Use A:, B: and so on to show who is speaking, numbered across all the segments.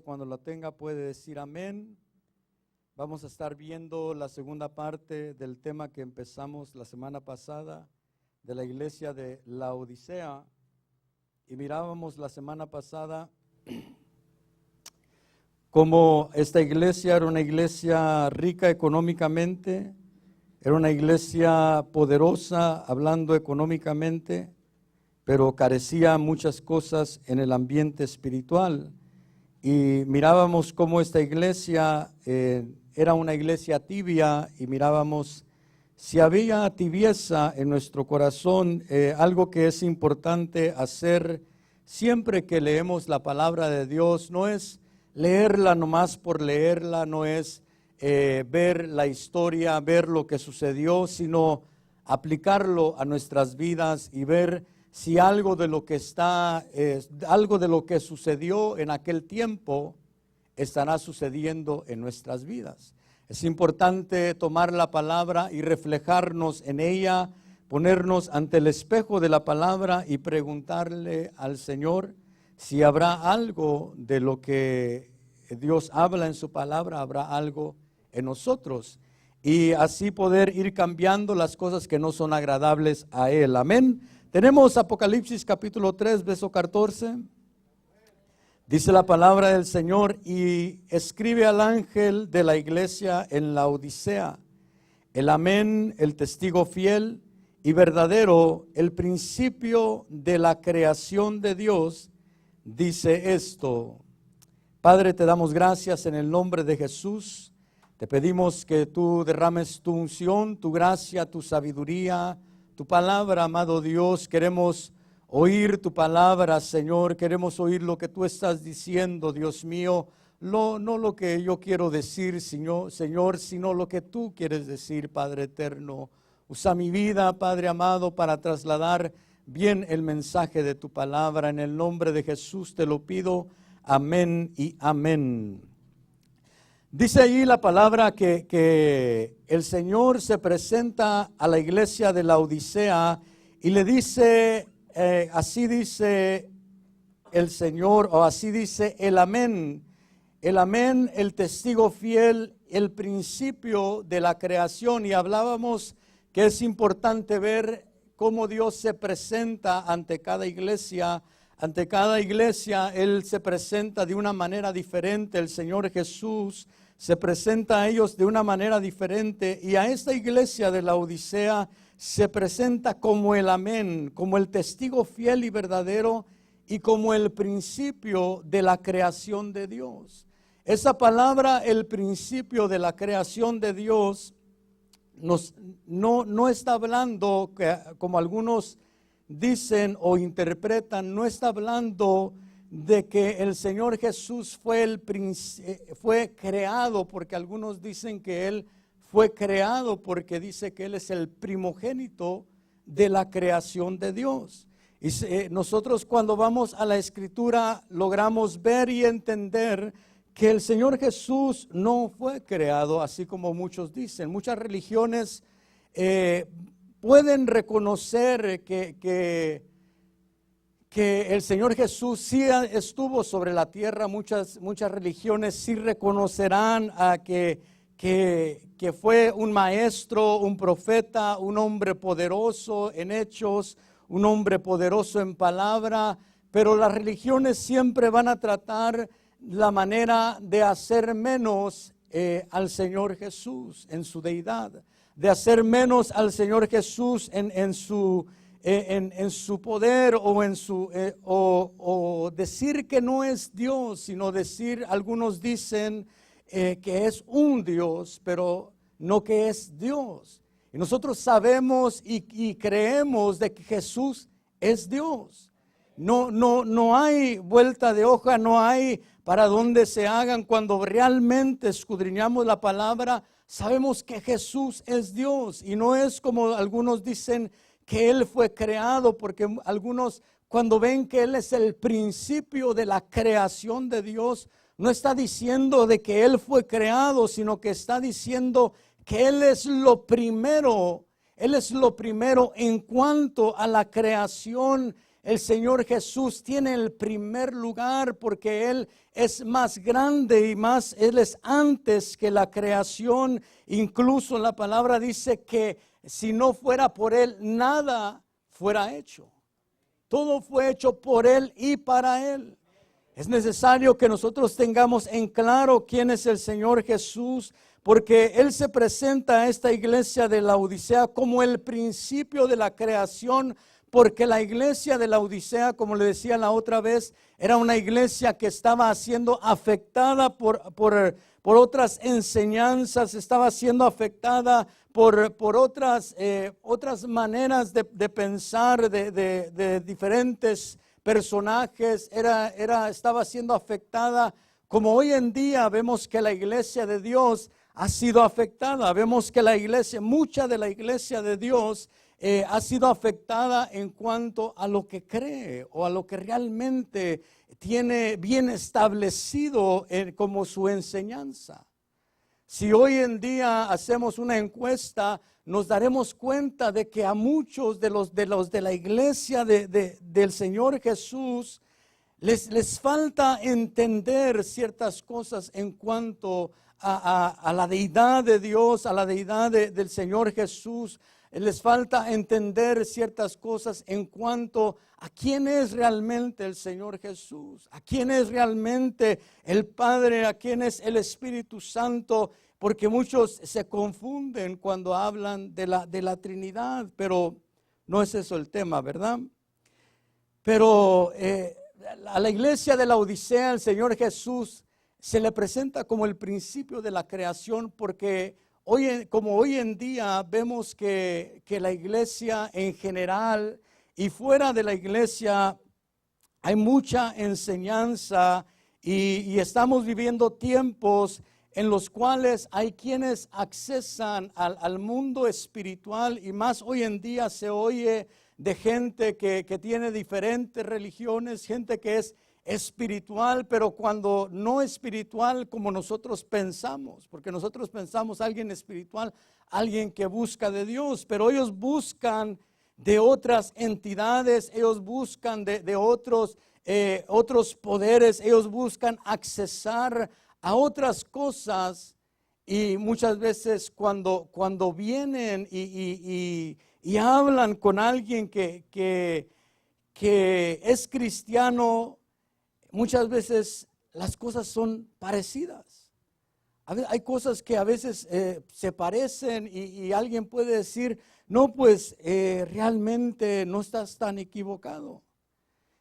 A: 14, cuando la tenga puede decir amén. Vamos a estar viendo la segunda parte del tema que empezamos la semana pasada de la iglesia de Laodicea. Y mirábamos la semana pasada cómo esta iglesia era una iglesia rica económicamente, era una iglesia poderosa hablando económicamente, pero carecía muchas cosas en el ambiente espiritual. Y mirábamos cómo esta iglesia era una iglesia tibia, y mirábamos si había tibieza en nuestro corazón. Algo que es importante hacer siempre que leemos la palabra de Dios no es leerla nomás por leerla, no es ver la historia, ver lo que sucedió, sino aplicarlo a nuestras vidas y ver si algo de lo que algo de lo que sucedió en aquel tiempo estará sucediendo en nuestras vidas. Es importante tomar la palabra y reflejarnos en ella, ponernos ante el espejo de la palabra y preguntarle al Señor si habrá algo de lo que Dios habla en su palabra, habrá algo en nosotros, y así poder ir cambiando las cosas que no son agradables a Él. Amén. Tenemos Apocalipsis capítulo 3, verso 14. Dice la palabra del Señor: y escribe al ángel de la iglesia en Laodicea, el amén, el testigo fiel y verdadero, el principio de la creación de Dios, dice esto: Padre, te damos gracias en el nombre de Jesús. Te pedimos que tú derrames tu unción, tu gracia, tu sabiduría, tu palabra, amado Dios. Queremos oír tu palabra, Señor. Queremos oír lo que tú estás diciendo, Dios mío. No lo que yo quiero decir, Señor, sino lo que tú quieres decir, Padre eterno. Usa mi vida, Padre amado, para trasladar bien el mensaje de tu palabra. En el nombre de Jesús te lo pido. Amén y amén. Dice allí la palabra que el Señor se presenta a la iglesia de Laodicea y le dice, así dice el Señor, o así dice el amén, el testigo fiel, el principio de la creación. Y hablábamos que es importante ver cómo Dios se presenta ante cada iglesia. Ante cada iglesia Él se presenta de una manera diferente. El Señor Jesús se presenta a ellos de una manera diferente, y a esta iglesia de Laodicea se presenta como el amén, como el testigo fiel y verdadero, y como el principio de la creación de Dios. Esa palabra, el principio de la creación de Dios, no está hablando, como algunos dicen o interpretan, no está hablando de que el Señor Jesús fue creado, porque algunos dicen que Él fue creado porque dice que Él es el primogénito de la creación de Dios. Y nosotros cuando vamos a la Escritura logramos ver y entender que el Señor Jesús no fue creado, así como muchos dicen. Muchas religiones pueden reconocer que el Señor Jesús sí estuvo sobre la tierra. Muchas religiones sí reconocerán que fue un maestro, un profeta, un hombre poderoso en hechos, un hombre poderoso en palabra, pero las religiones siempre van a tratar la manera de hacer menos al Señor Jesús en su deidad, de hacer menos al Señor Jesús en su poder, o decir que no es Dios, sino decir, algunos dicen que es un Dios, pero no que es Dios. Y nosotros sabemos y creemos de que Jesús es Dios. No hay vuelta de hoja, no hay para dónde se hagan. Cuando realmente escudriñamos la palabra, sabemos que Jesús es Dios, y no es como algunos dicen que Él fue creado, porque algunos, cuando ven que Él es el principio de la creación de Dios, no está diciendo de que Él fue creado, sino que está diciendo que Él es lo primero en cuanto a la creación el Señor Jesús tiene el primer lugar porque Él es más grande y más, Él es antes que la creación. Incluso la palabra dice que si no fuera por Él, nada fuera hecho. Todo fue hecho por Él y para Él. Es necesario que nosotros tengamos en claro quién es el Señor Jesús, porque Él se presenta a esta iglesia de Laodicea como el principio de la creación, porque la iglesia de Laodicea, como le decía la otra vez, era una iglesia que estaba siendo afectada por otras enseñanzas, estaba siendo afectada por otras maneras de pensar de diferentes personajes, estaba siendo afectada, como hoy en día vemos que la iglesia de Dios ha sido afectada. Vemos que mucha de la iglesia de Dios ha sido afectada en cuanto a lo que cree o a lo que realmente tiene bien establecido como su enseñanza. Si hoy en día hacemos una encuesta, nos daremos cuenta de que a muchos de los de la iglesia del Señor Jesús les falta entender ciertas cosas en cuanto a la deidad de Dios, a la deidad del Señor Jesús. Les falta entender ciertas cosas en cuanto a quién es realmente el Señor Jesús, a quién es realmente el Padre, a quién es el Espíritu Santo, porque muchos se confunden cuando hablan de la Trinidad, pero no es eso el tema, ¿verdad? Pero a la iglesia de Laodicea, el Señor Jesús se le presenta como el principio de la creación, porque como hoy en día vemos que la iglesia en general y fuera de la iglesia hay mucha enseñanza y estamos viviendo tiempos en los cuales hay quienes accesan al mundo espiritual, y más hoy en día se oye de gente que tiene diferentes religiones, gente que es espiritual, pero cuando no espiritual como nosotros pensamos, porque nosotros pensamos alguien espiritual, alguien que busca de Dios, pero ellos buscan de otras entidades, ellos buscan de otros poderes, ellos buscan accesar a otras cosas, y muchas veces cuando vienen y hablan con alguien que es cristiano, muchas veces las cosas son parecidas. Hay cosas que a veces se parecen y alguien puede decir, no, pues realmente no estás tan equivocado,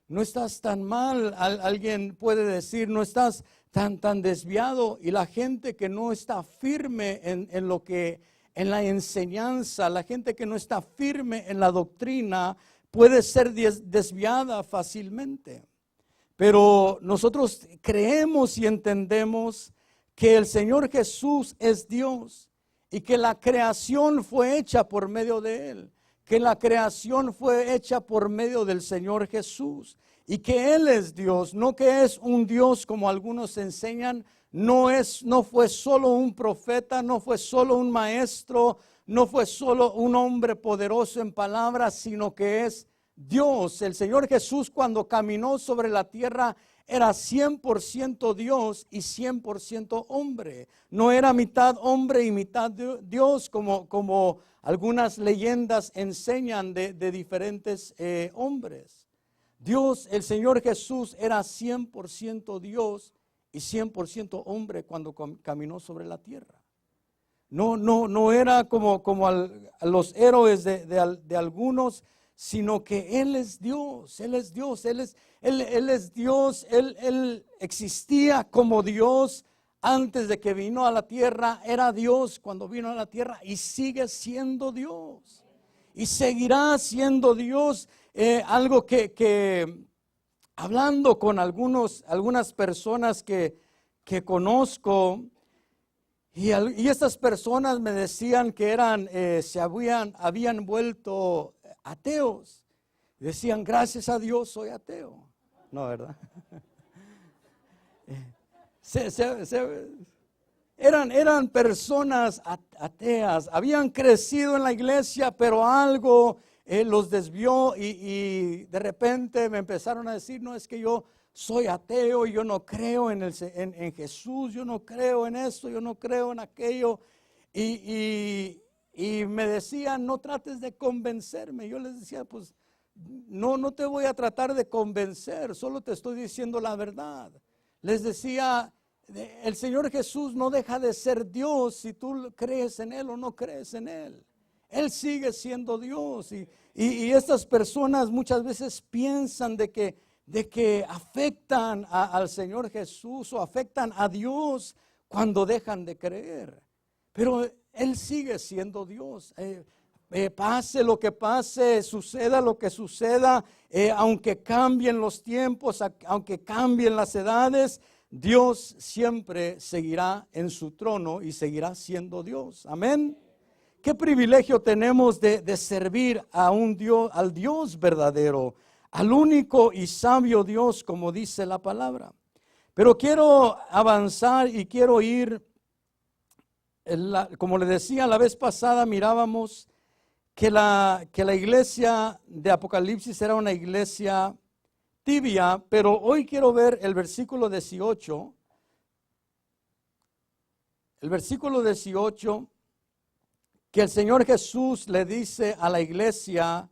A: no estás tan mal. Alguien puede decir, no estás tan desviado, y la gente que no está firme en la enseñanza, la gente que no está firme en la doctrina puede ser desviada fácilmente. Pero nosotros creemos y entendemos que el Señor Jesús es Dios y que la creación fue hecha por medio de Él, que la creación fue hecha por medio del Señor Jesús y que Él es Dios, no que es un Dios como algunos enseñan. No fue solo un profeta, no fue solo un maestro, no fue solo un hombre poderoso en palabras, sino que es Dios. El Señor Jesús, cuando caminó sobre la tierra, era 100% Dios y 100% hombre. No era mitad hombre y mitad Dios como algunas leyendas enseñan de diferentes hombres. Dios, el Señor Jesús, era 100% Dios y 100% hombre cuando caminó sobre la tierra. No era como a los héroes de algunos, sino que Él es Dios, Él es Dios, Él es Dios, Él existía como Dios antes de que vino a la tierra, era Dios cuando vino a la tierra y sigue siendo Dios y seguirá siendo Dios. Algo que hablando con algunas personas que conozco, y estas personas me decían que habían vuelto ateos. Decían, gracias a Dios soy ateo. No, ¿verdad? Eran personas ateas, habían crecido en la iglesia, pero algo los desvió y de repente me empezaron a decir, no, es que yo soy ateo, yo no creo en Jesús, yo no creo en esto, yo no creo en aquello. Y me decían, no trates de convencerme. Yo les decía, pues no te voy a tratar de convencer, solo te estoy diciendo la verdad. Les decía, el Señor Jesús no deja de ser Dios si tú crees en Él o no crees en Él. Él sigue siendo Dios. Y estas personas muchas veces piensan de que afectan al Señor Jesús o afectan a Dios cuando dejan de creer. Pero Él sigue siendo Dios. Pase lo que pase, suceda lo que suceda, aunque cambien los tiempos, aunque cambien las edades, Dios siempre seguirá en su trono y seguirá siendo Dios. Amén. Qué privilegio tenemos de servir a un Dios, al Dios verdadero, al único y sabio Dios, como dice la palabra. Pero quiero avanzar y quiero ir, como le decía la vez pasada, mirábamos que la iglesia de Apocalipsis era una iglesia tibia, pero hoy quiero ver el versículo 18. El versículo 18, que el Señor Jesús le dice a la iglesia,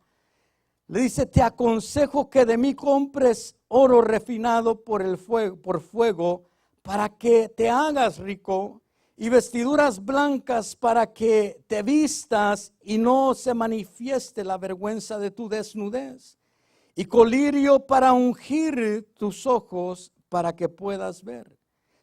A: le dice, te aconsejo que de mí compres oro refinado por fuego, para que te hagas rico, y vestiduras blancas para que te vistas y no se manifieste la vergüenza de tu desnudez, y colirio para ungir tus ojos para que puedas ver.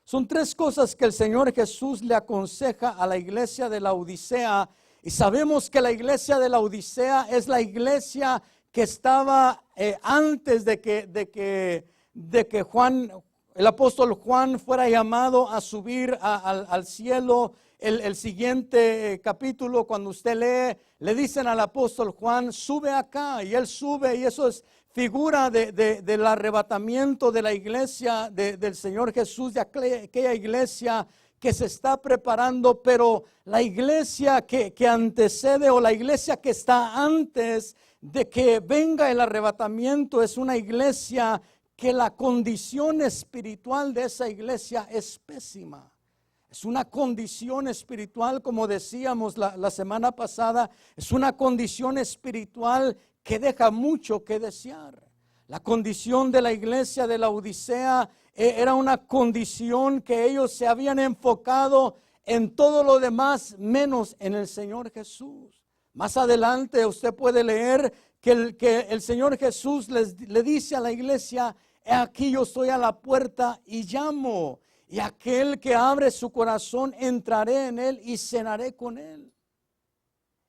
A: Son tres cosas que el Señor Jesús le aconseja a la iglesia de la Odisea, y sabemos que la iglesia de la Odisea es la iglesia que estaba antes de que Juan, el apóstol Juan, fuera llamado a subir al cielo. El siguiente capítulo, cuando usted lee, le dicen al apóstol Juan, sube acá, y él sube, y eso es figura del arrebatamiento de la iglesia del Señor Jesús, de aquella iglesia que se está preparando. Pero la iglesia que antecede, o la iglesia que está antes de que venga el arrebatamiento, es una iglesia que la condición espiritual de esa iglesia es pésima. Es una condición espiritual, como decíamos la semana pasada, es una condición espiritual que deja mucho que desear. La condición de la iglesia de la Odisea era una condición que ellos se habían enfocado en todo lo demás menos en el Señor Jesús. Más adelante usted puede leer que el Señor Jesús le dice a la iglesia, he aquí yo estoy a la puerta y llamo, y aquel que abre su corazón entraré en él y cenaré con él.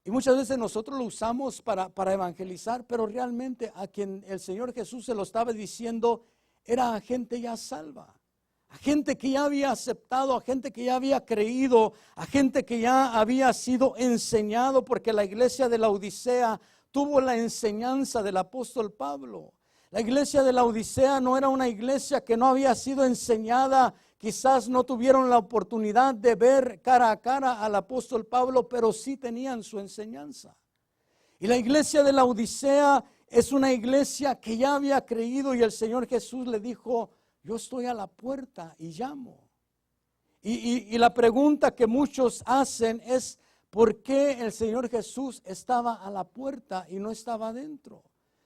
A: Y muchas veces nosotros lo usamos para evangelizar, pero realmente a quien el Señor Jesús se lo estaba diciendo era a gente ya salva, a gente que ya había aceptado, a gente que ya había creído, a gente que ya había sido enseñado, porque la iglesia de la Odisea tuvo la enseñanza del apóstol Pablo. La iglesia de la Odisea no era una iglesia que no había sido enseñada. Quizás no tuvieron la oportunidad de ver cara a cara al apóstol Pablo, pero sí tenían su enseñanza. Y la iglesia de la Odisea es una iglesia que ya había creído, y el Señor Jesús le dijo, yo estoy a la puerta y llamo. Y la pregunta que muchos hacen es, ¿por qué el Señor Jesús estaba a la puerta y no estaba adentro?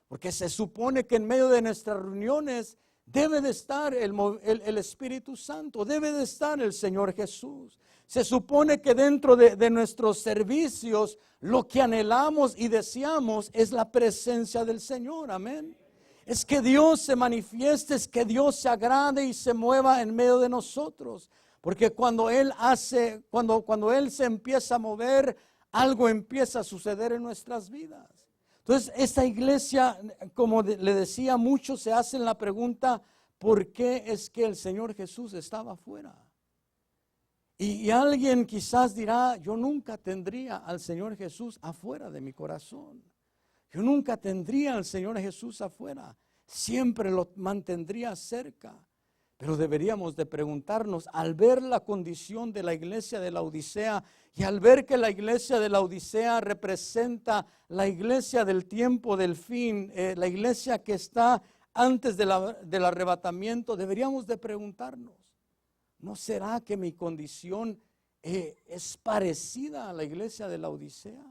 A: Porque se supone que en medio de nuestras reuniones debe de estar el Espíritu Santo, debe de estar el Señor Jesús. Se supone que dentro de nuestros servicios lo que anhelamos y deseamos es la presencia del Señor, amén. Es que Dios se manifieste, es que Dios se agrade y se mueva en medio de nosotros. Porque cuando Él se empieza a mover, algo empieza a suceder en nuestras vidas. Entonces, esta iglesia, como le decía, muchos se hacen la pregunta, ¿por qué es que el Señor Jesús estaba afuera? Y alguien quizás dirá, yo nunca tendría al Señor Jesús afuera de mi corazón. Yo nunca tendría al Señor Jesús afuera. Siempre lo mantendría cerca. Pero deberíamos de preguntarnos, al ver la condición de la iglesia de la Odisea y al ver que la iglesia de la Odisea representa la iglesia del tiempo del fin, la iglesia que está antes del arrebatamiento, deberíamos de preguntarnos, ¿no será que mi condición es parecida a la iglesia de la Odisea?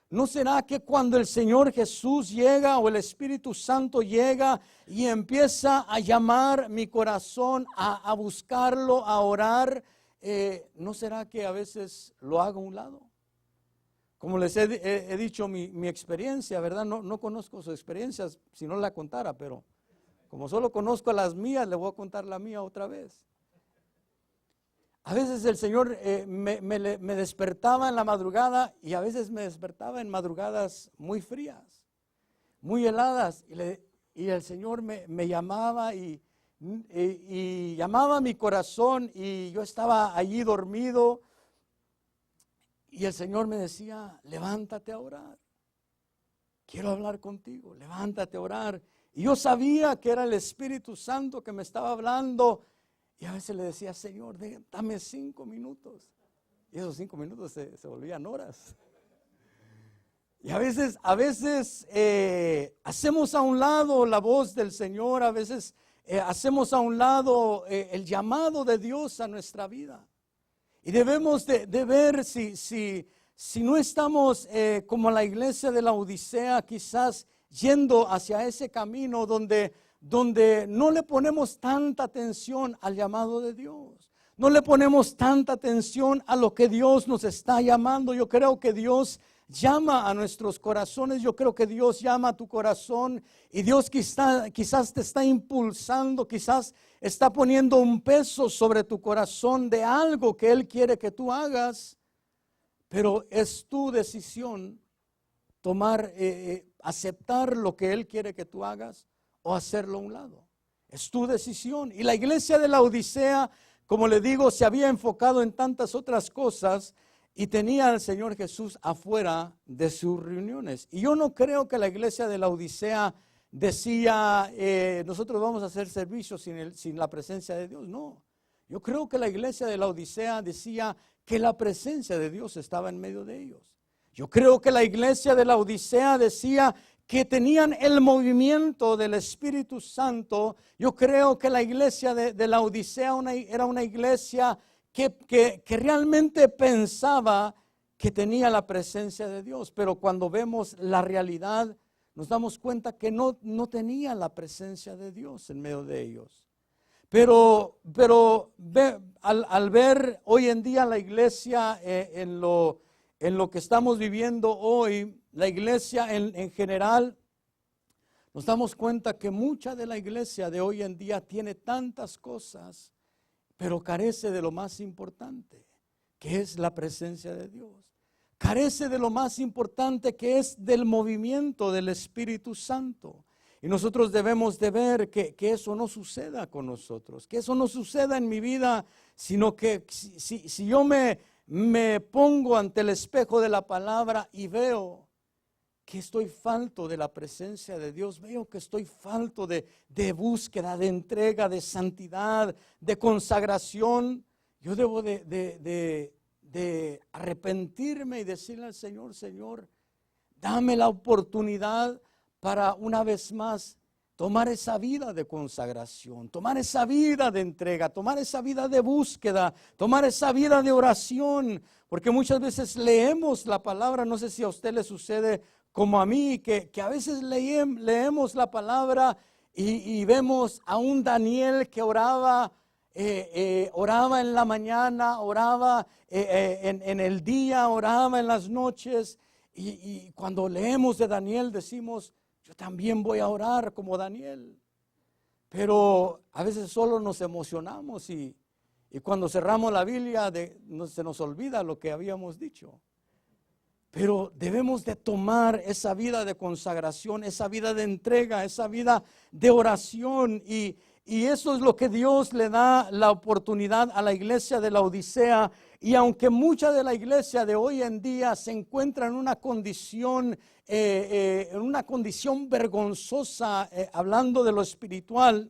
A: ¿No será que cuando el Señor Jesús llega o el Espíritu Santo llega y empieza a llamar mi corazón, a buscarlo, a orar, ¿no será que a veces lo hago a un lado? Como les he dicho mi experiencia, ¿verdad? No conozco sus experiencias si no la contara, pero como solo conozco las mías, le voy a contar la mía otra vez. A veces el Señor me despertaba en la madrugada y a veces me despertaba en madrugadas muy frías, muy heladas. Y el Señor me llamaba y llamaba a mi corazón y yo estaba allí dormido. Y el Señor me decía, levántate a orar. Quiero hablar contigo, levántate a orar. Y yo sabía que era el Espíritu Santo que me estaba hablando. Y a veces le decía, Señor, dame 5 minutos. Y esos 5 minutos se volvían horas. Y a veces hacemos a un lado la voz del Señor, a veces hacemos a un lado el llamado de Dios a nuestra vida. Y debemos de ver si no estamos como la iglesia de la Odisea, quizás yendo hacia ese camino donde no le ponemos tanta atención al llamado de Dios. No le ponemos tanta atención a lo que Dios nos está llamando. Yo creo que Dios llama a nuestros corazones. Yo creo que Dios llama a tu corazón. Y Dios quizás te está impulsando, quizás está poniendo un peso sobre tu corazón de algo que Él quiere que tú hagas. Pero es tu decisión aceptar lo que Él quiere que tú hagas o hacerlo a un lado. Es tu decisión. Y la iglesia de la Odisea, como le digo, se había enfocado en tantas otras cosas y tenía al Señor Jesús afuera de sus reuniones. Y yo no creo que la iglesia de la Odisea decía, nosotros vamos a hacer servicio sin la presencia de Dios. No, yo creo que la iglesia de la Odisea decía que la presencia de Dios estaba en medio de ellos. Yo creo que la iglesia de la Odisea decía que tenían el movimiento del Espíritu Santo. Yo creo que la iglesia de la Odisea era una iglesia que realmente pensaba que tenía la presencia de Dios. Pero cuando vemos la realidad, nos damos cuenta que no tenía la presencia de Dios en medio de ellos. Pero al ver hoy en día la iglesia en lo que estamos viviendo hoy, la iglesia en general, nos damos cuenta que mucha de la iglesia de hoy en día tiene tantas cosas, pero carece de lo más importante, que es la presencia de Dios. Carece de lo más importante, que es del movimiento del Espíritu Santo. Y nosotros debemos de ver que eso no suceda con nosotros, que eso no suceda en mi vida, sino que si yo me pongo ante el espejo de la palabra y veo que estoy falto de la presencia de Dios, veo que estoy falto de búsqueda, de entrega, de santidad, de consagración, yo debo de arrepentirme y decirle al Señor, Señor, dame la oportunidad para una vez más tomar esa vida de consagración, tomar esa vida de entrega, tomar esa vida de búsqueda, tomar esa vida de oración, porque muchas veces leemos la palabra, no sé si a usted le sucede como a mí, que a veces leemos la palabra y vemos a un Daniel que oraba en la mañana, oraba en el día, oraba en las noches, y cuando leemos de Daniel decimos, yo también voy a orar como Daniel. Pero a veces solo nos emocionamos y cuando cerramos la Biblia se nos olvida lo que habíamos dicho. Pero debemos de tomar esa vida de consagración, esa vida de entrega, esa vida de oración. Y eso es lo que Dios le da la oportunidad a la iglesia de la Odisea. Y aunque mucha de la iglesia de hoy en día se encuentra en una condición vergonzosa, hablando de lo espiritual,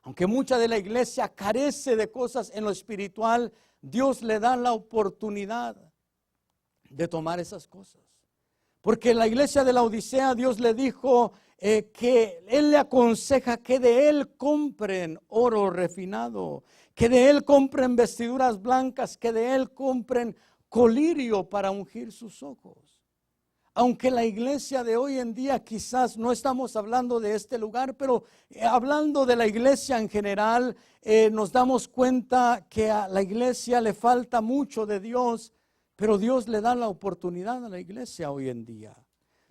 A: Aunque mucha de la iglesia carece de cosas en lo espiritual, Dios le da la oportunidad de tomar esas cosas. Porque la iglesia de la Odisea, Dios le dijo que Él le aconseja que de Él compren oro refinado, que de Él compren vestiduras blancas, que de Él compren colirio para ungir sus ojos. Aunque la iglesia de hoy en día quizás no estamos hablando de este lugar, pero hablando de la iglesia en general, nos damos cuenta que a la iglesia le falta mucho de Dios, pero Dios le da la oportunidad a la iglesia hoy en día.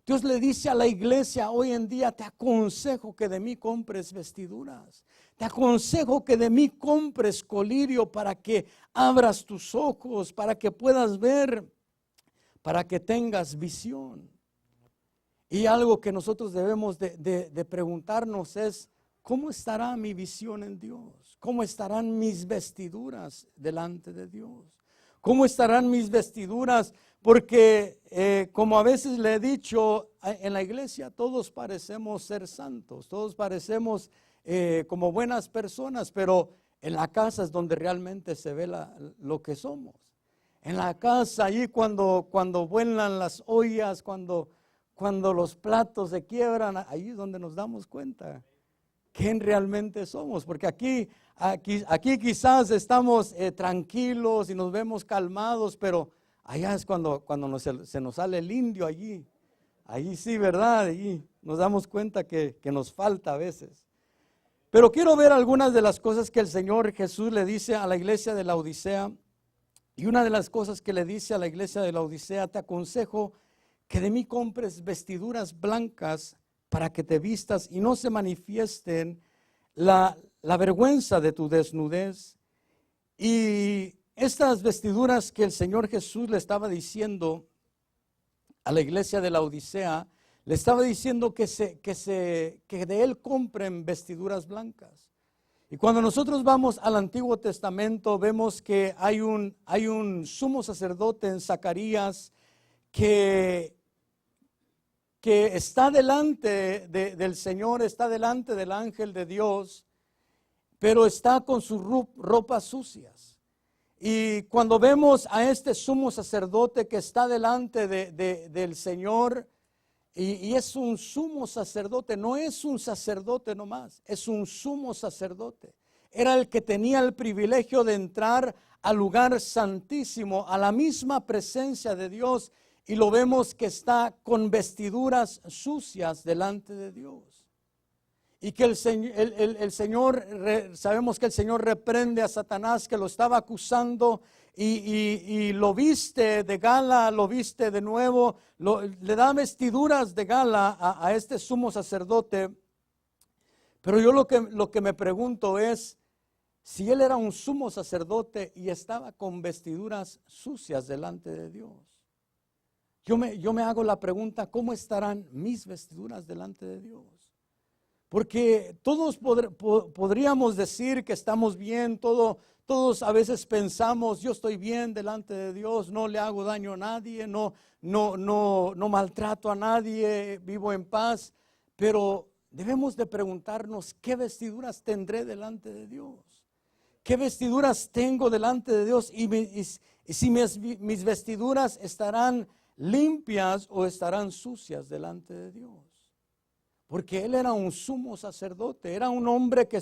A: Dios le dice a la iglesia hoy en día: te aconsejo que de mí compres vestiduras, te aconsejo que de mí compres colirio para que abras tus ojos, para que puedas ver, para que tengas visión. Y algo que nosotros debemos de preguntarnos es: ¿cómo estará mi visión en Dios? ¿Cómo estarán mis vestiduras delante de Dios? ¿Cómo estarán mis vestiduras? Porque como a veces le he dicho, en la iglesia todos parecemos ser santos, todos parecemos como buenas personas, pero en la casa es donde realmente se ve lo que somos. En la casa, allí cuando vuelan las ollas, cuando los platos se quiebran, ahí es donde nos damos cuenta quién realmente somos. Porque aquí quizás estamos tranquilos y nos vemos calmados, pero allá es cuando se nos sale el indio allí. Allí sí, ¿verdad? Allí nos damos cuenta que nos falta a veces. Pero quiero ver algunas de las cosas que el Señor Jesús le dice a la iglesia de la Odisea. Y una de las cosas que le dice a la iglesia de la Odisea: te aconsejo que de mí compres vestiduras blancas para que te vistas y no se manifiesten la vergüenza de tu desnudez. Y estas vestiduras que el Señor Jesús le estaba diciendo a la iglesia de la Odisea, le estaba diciendo que de Él compren vestiduras blancas. Y cuando nosotros vamos al Antiguo Testamento, vemos que hay un sumo sacerdote en Zacarías que está delante del Señor, está delante del ángel de Dios, pero está con sus ropas sucias. Y cuando vemos a este sumo sacerdote que está delante del Señor, y es un sumo sacerdote, no es un sacerdote nomás, es un sumo sacerdote. Era el que tenía el privilegio de entrar al lugar santísimo, a la misma presencia de Dios, y lo vemos que está con vestiduras sucias delante de Dios. Y que el Señor, sabemos que el Señor reprende a Satanás, que lo estaba acusando, y lo viste de gala, lo viste de nuevo, le da vestiduras de gala a este sumo sacerdote. Pero yo lo que me pregunto es, si él era un sumo sacerdote y estaba con vestiduras sucias delante de Dios, yo me hago la pregunta: ¿cómo estarán mis vestiduras delante de Dios? Porque todos podríamos decir que estamos bien, todos a veces pensamos: yo estoy bien delante de Dios, no le hago daño a nadie, no maltrato a nadie, vivo en paz. Pero debemos de preguntarnos: ¿qué vestiduras tendré delante de Dios? ¿Qué vestiduras tengo delante de Dios? Y si mis vestiduras estarán limpias o estarán sucias delante de Dios. Porque él era un sumo sacerdote, era un hombre que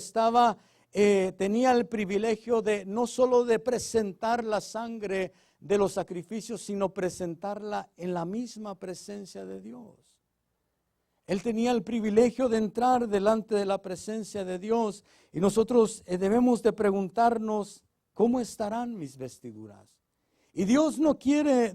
A: tenía el privilegio de no solo de presentar la sangre de los sacrificios, sino presentarla en la misma presencia de Dios. Él tenía el privilegio de entrar delante de la presencia de Dios, y nosotros debemos de preguntarnos: ¿cómo estarán mis vestiduras? Y Dios no quiere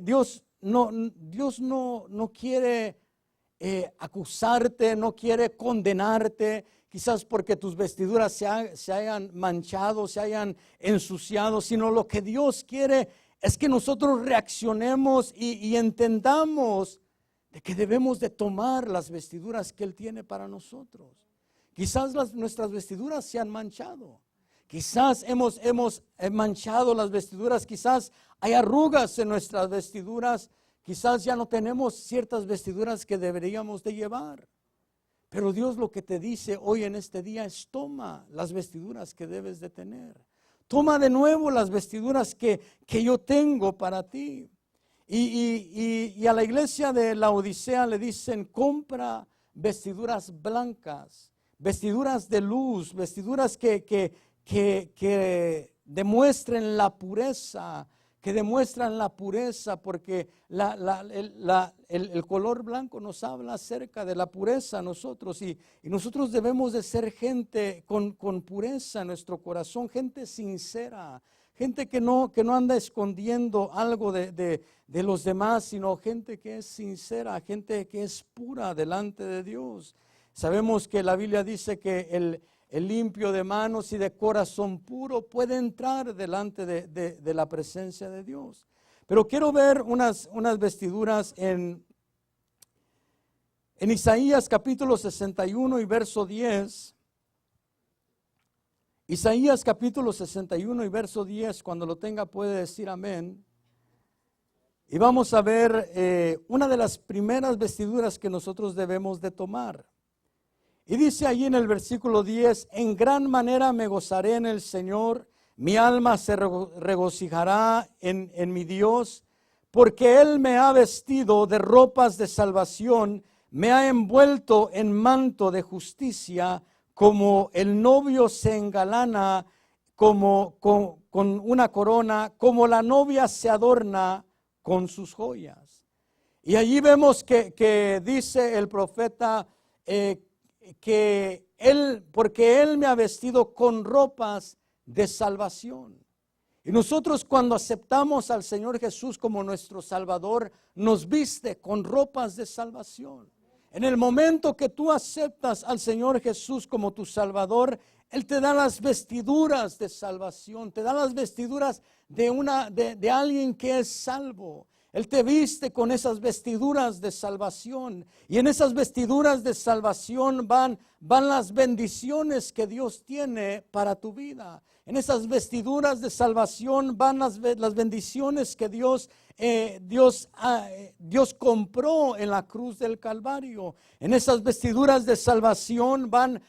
A: acusarte, no quiere condenarte, quizás porque tus vestiduras se hayan manchado, se hayan ensuciado, sino lo que Dios quiere es que nosotros reaccionemos y entendamos de que debemos de tomar las vestiduras que Él tiene para nosotros. Quizás nuestras vestiduras se han manchado, quizás hemos manchado las vestiduras, quizás hay arrugas en nuestras vestiduras, quizás ya no tenemos ciertas vestiduras que deberíamos de llevar. Pero Dios lo que te dice hoy en este día es: toma las vestiduras que debes de tener. Toma de nuevo las vestiduras que yo tengo para ti. Y a la iglesia de Laodicea le dicen: compra vestiduras blancas, vestiduras de luz, vestiduras que demuestren la pureza, porque el color blanco nos habla acerca de la pureza a nosotros, y nosotros debemos de ser gente con pureza en nuestro corazón, gente sincera, gente que no anda escondiendo algo de los demás, sino gente que es sincera, gente que es pura delante de Dios. Sabemos que la Biblia dice que el limpio de manos y de corazón puro puede entrar delante de la presencia de Dios. Pero quiero ver unas vestiduras en Isaías capítulo 61 y verso 10. Isaías capítulo 61 y verso 10, cuando lo tenga puede decir amén. Y vamos a ver una de las primeras vestiduras que nosotros debemos de tomar. Y dice allí en el versículo 10: en gran manera me gozaré en el Señor, mi alma se regocijará en mi Dios, porque Él me ha vestido de ropas de salvación, me ha envuelto en manto de justicia, como el novio se engalana con una corona, como la novia se adorna con sus joyas. Y allí vemos que dice el profeta porque Él me ha vestido con ropas de salvación. Y nosotros, cuando aceptamos al Señor Jesús como nuestro Salvador, nos viste con ropas de salvación. En el momento que tú aceptas al Señor Jesús como tu Salvador, Él te da las vestiduras de salvación, te da las vestiduras de alguien que es salvo. Él te viste con esas vestiduras de salvación, y en esas vestiduras de salvación van las bendiciones que Dios tiene para tu vida. En esas vestiduras de salvación van las bendiciones que Dios compró en la cruz del Calvario. En esas vestiduras de salvación van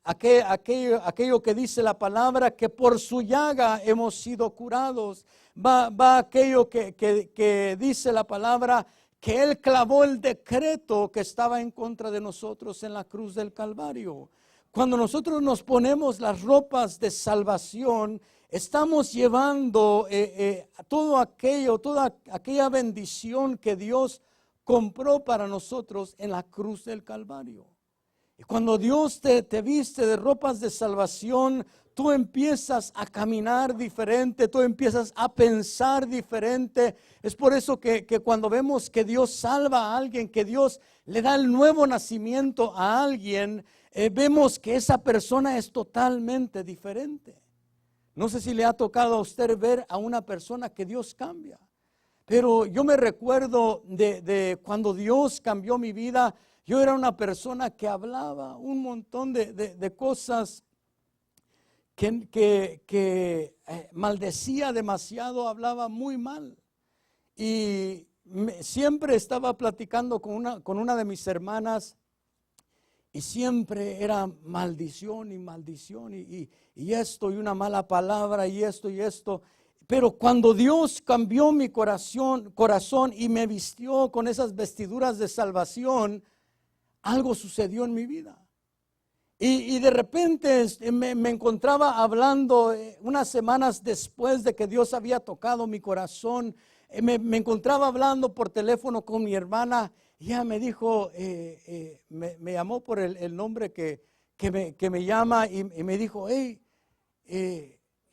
A: aquello que dice la palabra, que por su llaga hemos sido curados. Va aquello que dice la palabra, que Él clavó el decreto que estaba en contra de nosotros en la cruz del Calvario. Cuando nosotros nos ponemos las ropas de salvación, estamos llevando toda aquella bendición que Dios compró para nosotros en la cruz del Calvario. Y cuando Dios te viste de ropas de salvación, tú empiezas a caminar diferente, tú empiezas a pensar diferente. Es por eso que cuando vemos que Dios salva a alguien, que Dios le da el nuevo nacimiento a alguien, vemos que esa persona es totalmente diferente. No sé si le ha tocado a usted ver a una persona que Dios cambia. Pero yo me recuerdo de cuando Dios cambió mi vida. Yo era una persona que hablaba un montón de cosas, que maldecía demasiado, hablaba muy mal. Y siempre estaba platicando con una de mis hermanas, y siempre era maldición y maldición y esto y una mala palabra y esto. Pero cuando Dios cambió mi corazón y me vistió con esas vestiduras de salvación, algo sucedió en mi vida. Y de repente me encontraba hablando unas semanas después de que Dios había tocado mi corazón. Me encontraba hablando por teléfono con mi hermana. Y ella me dijo, me llamó por el nombre que me llama, y me dijo: hey,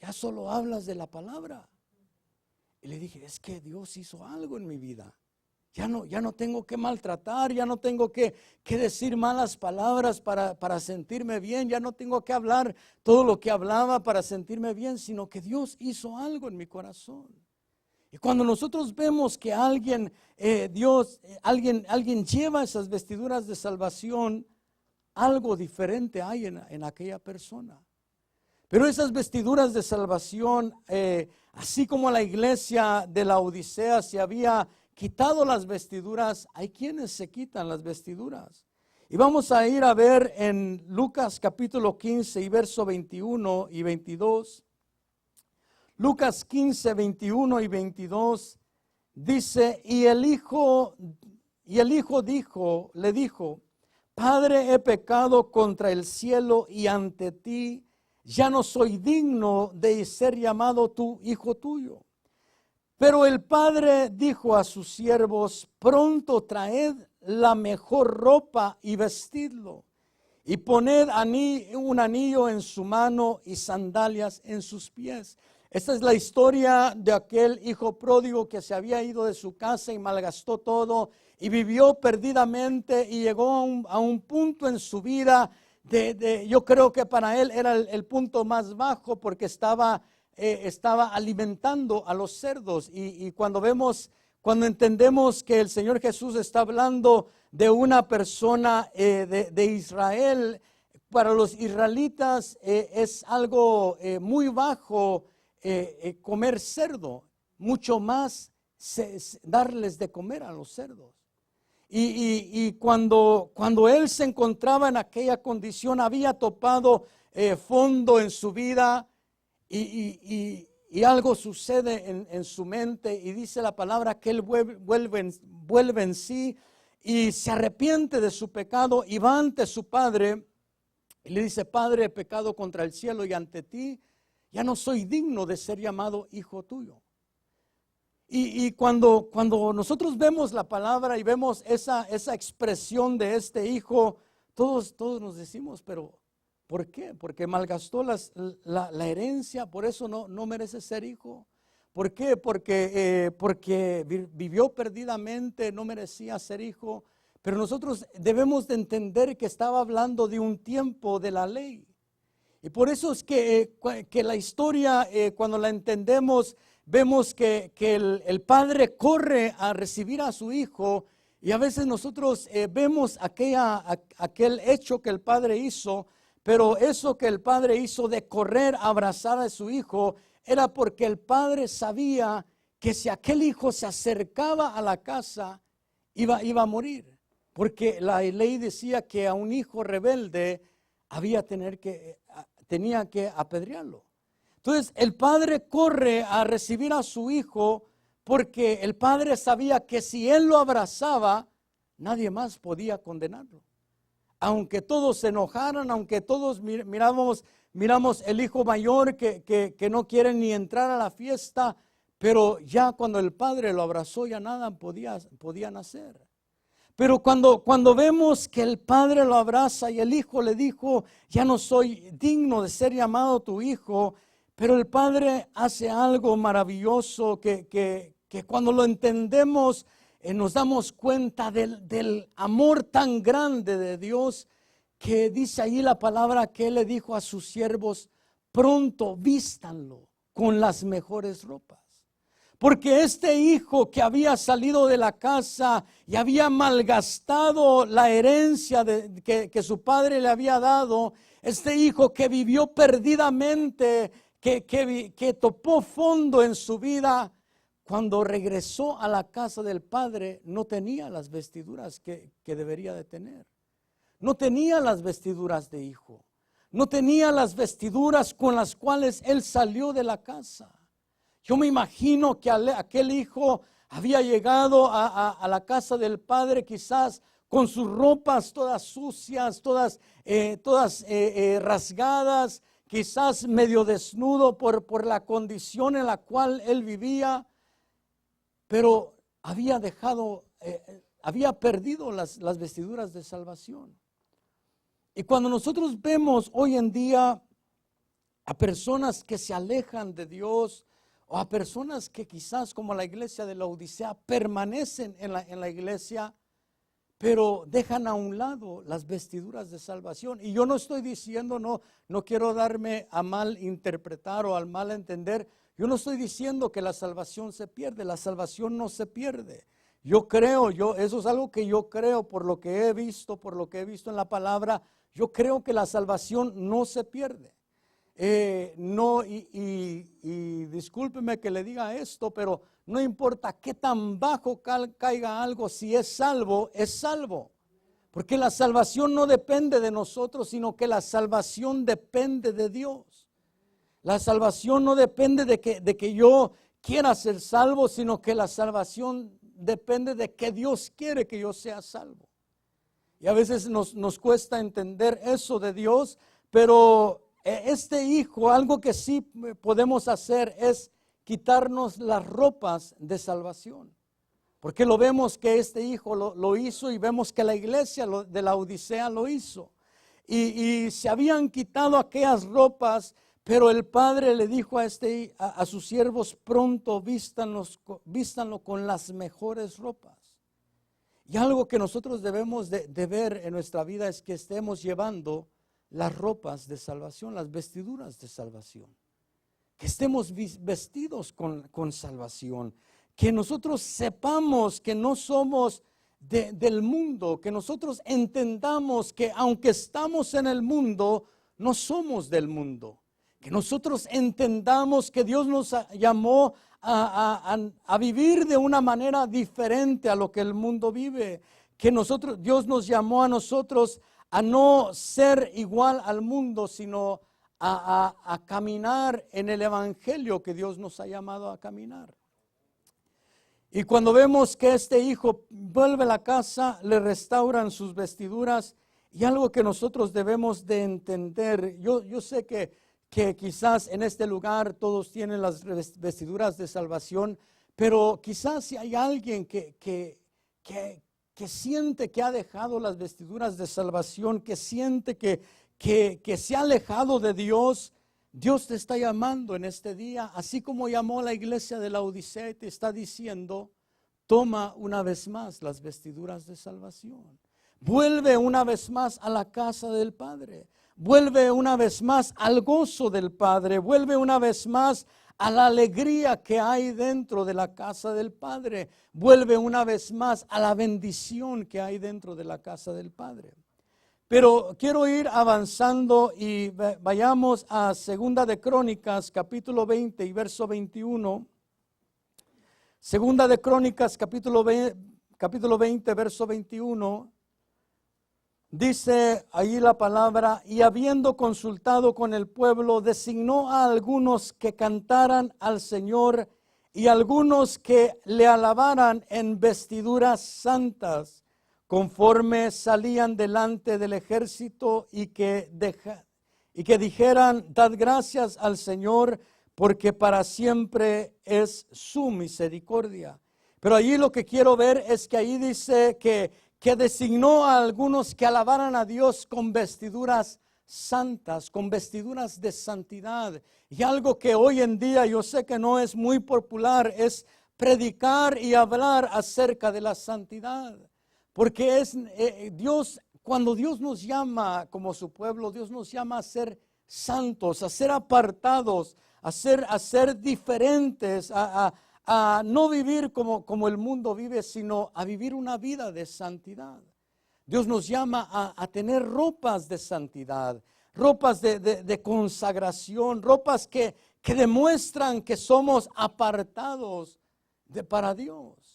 A: ya solo hablas de la palabra. Y le dije: es que Dios hizo algo en mi vida. Ya no tengo que maltratar, ya no tengo que decir malas palabras para sentirme bien, ya no tengo que hablar todo lo que hablaba para sentirme bien, sino que Dios hizo algo en mi corazón. Y cuando nosotros vemos que alguien lleva esas vestiduras de salvación, algo diferente hay en aquella persona. Pero esas vestiduras de salvación, así como la iglesia de Laodicea se había quitado las vestiduras, hay quienes se quitan las vestiduras. Y vamos a ir a ver en Lucas capítulo 15 y verso 21 y 22. Lucas 15, 21 y 22 dice, y el hijo le dijo, Padre, he pecado contra el cielo y ante ti, ya no soy digno de ser llamado tu hijo tuyo. Pero el padre dijo a sus siervos, pronto traed la mejor ropa y vestidlo, y poned un anillo en su mano y sandalias en sus pies. Esta es la historia de aquel hijo pródigo que se había ido de su casa y malgastó todo y vivió perdidamente y llegó a un punto en su vida yo creo que para él era el punto más bajo porque estaba alimentando a los cerdos y cuando entendemos que el Señor Jesús está hablando de una persona de Israel, para los israelitas es algo muy bajo comer cerdo, mucho más darles de comer a los cerdos. Y cuando él se encontraba en aquella condición, había topado fondo en su vida y algo sucede en su mente y dice la palabra que él vuelve en sí y se arrepiente de su pecado y va ante su padre y le dice, Padre, he pecado contra el cielo y ante ti, ya no soy digno de ser llamado hijo tuyo. Y cuando nosotros vemos la palabra y vemos esa expresión de este hijo, todos nos decimos, pero ¿por qué? Porque malgastó la herencia, por eso no merece ser hijo. ¿Por qué? Porque vivió perdidamente, no merecía ser hijo. Pero nosotros debemos de entender que estaba hablando de un tiempo de la ley. Y por eso es que la historia, cuando la entendemos, vemos que el padre corre a recibir a su hijo y a veces nosotros vemos aquel hecho que el padre hizo, pero eso que el padre hizo de correr a abrazar a su hijo era porque el padre sabía que si aquel hijo se acercaba a la casa iba a morir, porque la ley decía que a un hijo rebelde tenía que apedrearlo. Entonces el padre corre a recibir a su hijo porque el padre sabía que si él lo abrazaba, nadie más podía condenarlo. Aunque todos se enojaran, aunque todos miramos el hijo mayor que no quiere ni entrar a la fiesta, pero ya cuando el padre lo abrazó ya nada podían hacer. Pero cuando vemos que el padre lo abraza y el hijo le dijo, ya no soy digno de ser llamado tu hijo, pero el padre hace algo maravilloso que cuando lo entendemos nos damos cuenta del amor tan grande de Dios, que dice ahí la palabra que él le dijo a sus siervos, pronto vístanlo con las mejores ropas. Porque este hijo que había salido de la casa y había malgastado la herencia que su padre le había dado, este hijo que vivió perdidamente, que topó fondo en su vida, cuando regresó a la casa del padre no tenía las vestiduras que debería de tener. No tenía las vestiduras de hijo. No tenía las vestiduras con las cuales él salió de la casa. Yo me imagino que aquel hijo había llegado a la casa del padre quizás con sus ropas todas sucias, todas rasgadas, quizás medio desnudo por la condición en la cual él vivía, pero había perdido las vestiduras de salvación. Y cuando nosotros vemos hoy en día a personas que se alejan de Dios, o a personas que quizás como la iglesia de la Odisea permanecen en la iglesia, pero dejan a un lado las vestiduras de salvación. Y yo no estoy diciendo, no quiero darme a mal interpretar o al mal entender. Yo no estoy diciendo que la salvación se pierde, la salvación no se pierde. Eso es algo que yo creo por lo que he visto en la palabra. Yo creo que la salvación no se pierde. Discúlpeme que le diga esto, pero no importa qué tan bajo caiga algo, si es salvo, es salvo. Porque la salvación no depende de nosotros, sino que la salvación depende de Dios. La salvación no depende de que yo quiera ser salvo, sino que la salvación depende de que Dios quiere que yo sea salvo. Y a veces nos cuesta entender eso de Dios, pero este hijo, algo que sí podemos hacer es quitarnos las ropas de salvación. Porque lo vemos que este hijo lo hizo y vemos que la iglesia de la Odisea lo hizo. Y se habían quitado aquellas ropas, pero el padre le dijo a sus siervos, pronto vístanlo con las mejores ropas. Y algo que nosotros debemos de ver en nuestra vida es que estemos llevando las ropas de salvación, las vestiduras de salvación. Que estemos vestidos con salvación. Que nosotros sepamos que no somos del mundo. Que nosotros entendamos que aunque estamos en el mundo, no somos del mundo. Que nosotros entendamos que Dios nos llamó a vivir de una manera diferente a lo que el mundo vive. Que Dios nos llamó a nosotros a no ser igual al mundo, sino a caminar en el evangelio que Dios nos ha llamado a caminar. Y cuando vemos que este hijo vuelve a la casa, le restauran sus vestiduras. Y algo que nosotros debemos de entender, yo sé que quizás en este lugar todos tienen las vestiduras de salvación, pero quizás si hay alguien que siente que ha dejado las vestiduras de salvación, que siente que se ha alejado de Dios, Dios te está llamando en este día, así como llamó a la iglesia de la Odisea y te está diciendo, toma una vez más las vestiduras de salvación. Vuelve una vez más a la casa del Padre. Vuelve una vez más al gozo del Padre. Vuelve una vez más a la alegría que hay dentro de la casa del Padre. Vuelve una vez más a la bendición que hay dentro de la casa del Padre. Pero quiero ir avanzando y vayamos a Segunda de Crónicas, capítulo 20 y verso 21. Segunda de Crónicas, capítulo 20, verso 21. Dice ahí la palabra, y habiendo consultado con el pueblo, designó a algunos que cantaran al Señor y algunos que le alabaran en vestiduras santas, conforme salían delante del ejército y que dijeran, dad gracias al Señor, porque para siempre es su misericordia. Pero allí lo que quiero ver es que ahí dice que designó a algunos que alabaran a Dios con vestiduras santas, con vestiduras de santidad. Y algo que hoy en día yo sé que no es muy popular es predicar y hablar acerca de la santidad. Porque es Dios, cuando Dios nos llama como su pueblo, Dios nos llama a ser santos, a ser apartados, a ser diferentes, a no vivir como el mundo vive, sino a vivir una vida de santidad. Dios nos llama a tener ropas de santidad, ropas de consagración, ropas que demuestran que somos apartados para Dios.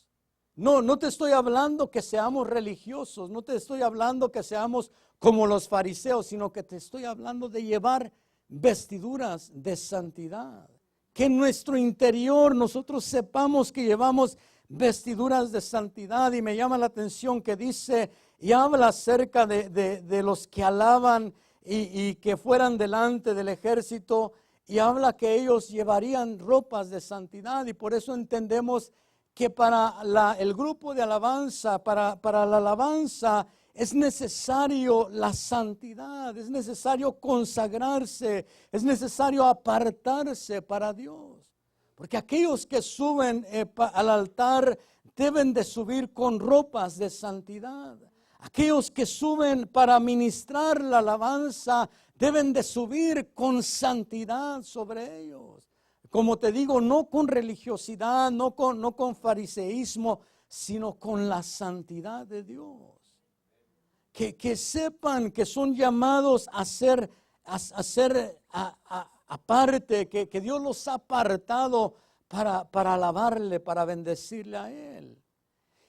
A: No te estoy hablando que seamos religiosos, no te estoy hablando que seamos como los fariseos, sino que te estoy hablando de llevar vestiduras de santidad. Que en nuestro interior nosotros sepamos que llevamos vestiduras de santidad. Y me llama la atención que dice y habla acerca de los que alaban y que fueran delante del ejército, y habla que ellos llevarían ropas de santidad. Y por eso entendemos que para el grupo de alabanza, para la alabanza, es necesario la santidad, es necesario consagrarse, es necesario apartarse para Dios. Porque aquellos que suben al altar deben de subir con ropas de santidad. Aquellos que suben para ministrar la alabanza deben de subir con santidad sobre ellos. Como te digo, no con religiosidad, no con fariseísmo, sino con la santidad de Dios. Que sepan que son llamados a ser aparte, que Dios los ha apartado para alabarle, para bendecirle a Él.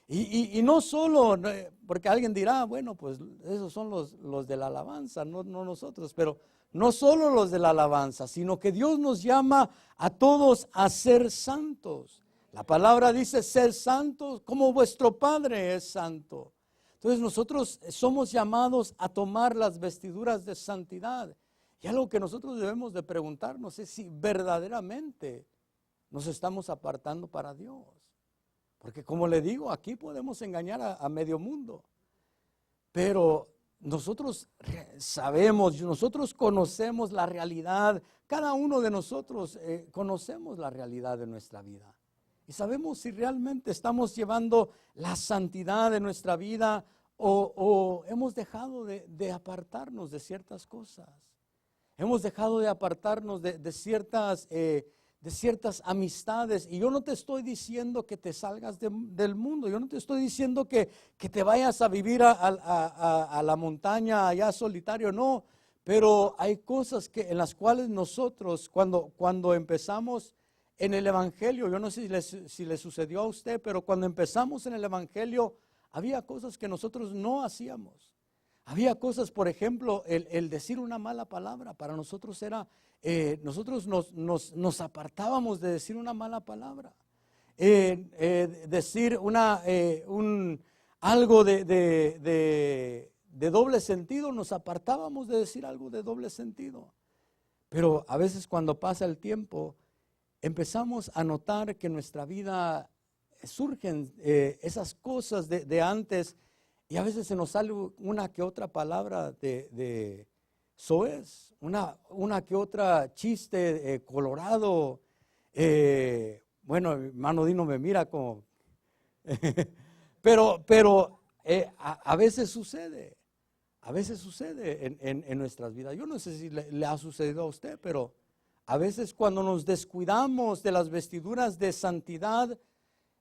A: Y no solo, porque alguien dirá, bueno, pues esos son los de la alabanza, no nosotros, pero no solo los de la alabanza, sino que Dios nos llama a todos a ser santos. La palabra dice ser santos como vuestro Padre es santo. Entonces nosotros somos llamados a tomar las vestiduras de santidad. Y algo que nosotros debemos de preguntarnos es si verdaderamente nos estamos apartando para Dios. Porque como le digo, aquí podemos engañar a medio mundo. Pero nosotros sabemos, nosotros conocemos la realidad. Cada uno de nosotros conocemos la realidad de nuestra vida. Y sabemos si realmente estamos llevando la santidad de nuestra vida o hemos dejado de apartarnos de ciertas cosas. Hemos dejado de apartarnos de ciertas amistades. Y yo no te estoy diciendo que te salgas del mundo. Yo no te estoy diciendo que te vayas a vivir a la montaña allá solitario. No, pero hay cosas en las cuales nosotros cuando empezamos en el Evangelio, yo no sé si le sucedió a usted, pero cuando empezamos en el Evangelio, había cosas que nosotros no hacíamos. Había cosas, por ejemplo, el decir una mala palabra, para nosotros era, nosotros nos apartábamos de decir una mala palabra. Decir algo de doble sentido, nos apartábamos de decir algo de doble sentido. Pero a veces cuando pasa el tiempo, empezamos a notar que en nuestra vida surgen esas cosas de antes y a veces se nos sale una que otra palabra de soez, una que otra chiste colorado. Bueno, hermano Dino me mira como, pero a veces sucede en nuestras vidas. Yo no sé si le ha sucedido a usted, pero a veces cuando nos descuidamos de las vestiduras de santidad,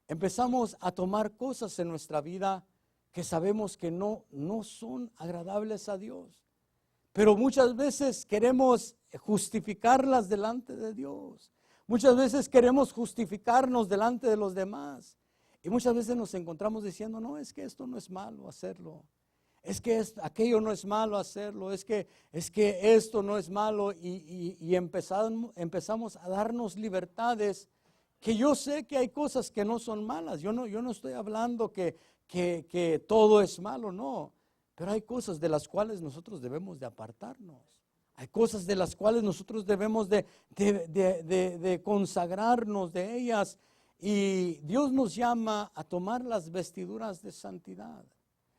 A: empezamos a tomar cosas en nuestra vida que sabemos que no son agradables a Dios. Pero muchas veces queremos justificarlas delante de Dios. Muchas veces queremos justificarnos delante de los demás. Y muchas veces nos encontramos diciendo, no, es que esto no es malo hacerlo. Es que aquello no es malo hacerlo, es que esto no es malo y empezamos a darnos libertades, que yo sé que hay cosas que no son malas. Yo no estoy hablando que todo es malo, no, pero hay cosas de las cuales nosotros debemos de apartarnos. Hay cosas de las cuales nosotros debemos de consagrarnos de ellas, y Dios nos llama a tomar las vestiduras de santidad.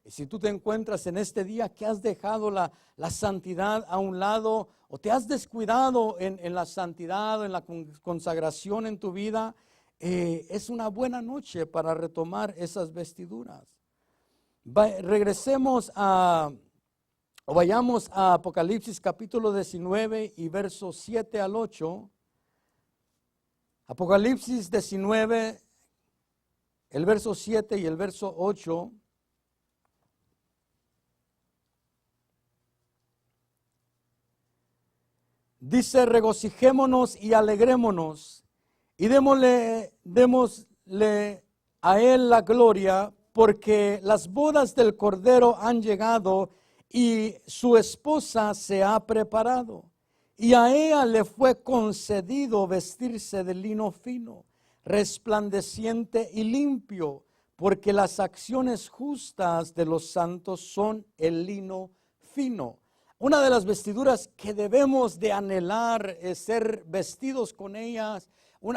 A: Y si tú te encuentras en este día que has dejado la santidad a un lado, o te has descuidado en la santidad o en la consagración en tu vida, es una buena noche para retomar esas vestiduras. Vayamos a Apocalipsis capítulo 19 y versos 7 al 8. Apocalipsis 19, el verso 7 y el verso 8. Dice, regocijémonos y alegrémonos y démosle a Él la gloria, porque las bodas del Cordero han llegado y su esposa se ha preparado. Y a ella le fue concedido vestirse de lino fino, resplandeciente y limpio, porque las acciones justas de los santos son el lino fino. Una de las vestiduras que debemos de anhelar es ser vestidos con ellas.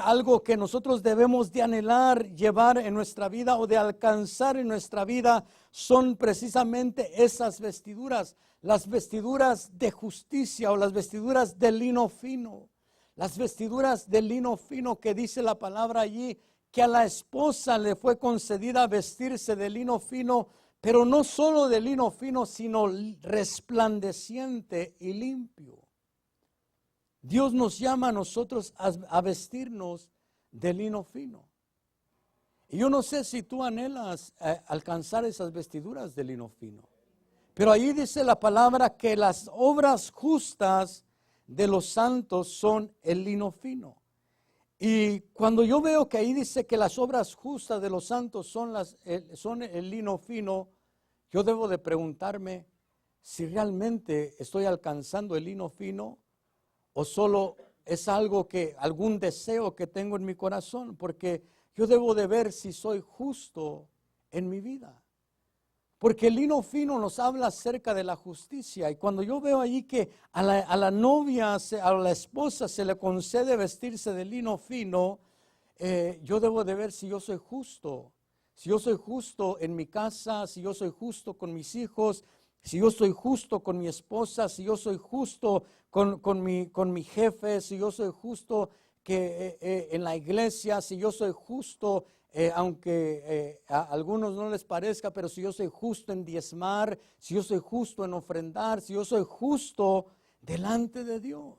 A: Algo que nosotros debemos de anhelar llevar en nuestra vida o de alcanzar en nuestra vida son precisamente esas vestiduras. Las vestiduras de justicia o las vestiduras de lino fino. Las vestiduras de lino fino que dice la palabra allí, que a la esposa le fue concedida vestirse de lino fino, pero no solo de lino fino, sino resplandeciente y limpio. Dios nos llama a nosotros a vestirnos de lino fino. Y yo no sé si tú anhelas alcanzar esas vestiduras de lino fino. Pero ahí dice la palabra que las obras justas de los santos son el lino fino. Y cuando yo veo que ahí dice que las obras justas de los santos son el lino fino, yo debo de preguntarme si realmente estoy alcanzando el lino fino o solo es algún deseo que tengo en mi corazón, porque yo debo de ver si soy justo en mi vida. Porque el lino fino nos habla acerca de la justicia. Y cuando yo veo allí que a la novia, a la esposa se le concede vestirse de lino fino, yo debo de ver si yo soy justo. Si yo soy justo en mi casa, si yo soy justo con mis hijos, si yo soy justo con mi esposa, si yo soy justo con mi jefe, si yo soy justo en la iglesia, si yo soy justo aunque a algunos no les parezca, pero si yo soy justo en diezmar, si yo soy justo en ofrendar, si yo soy justo delante de Dios.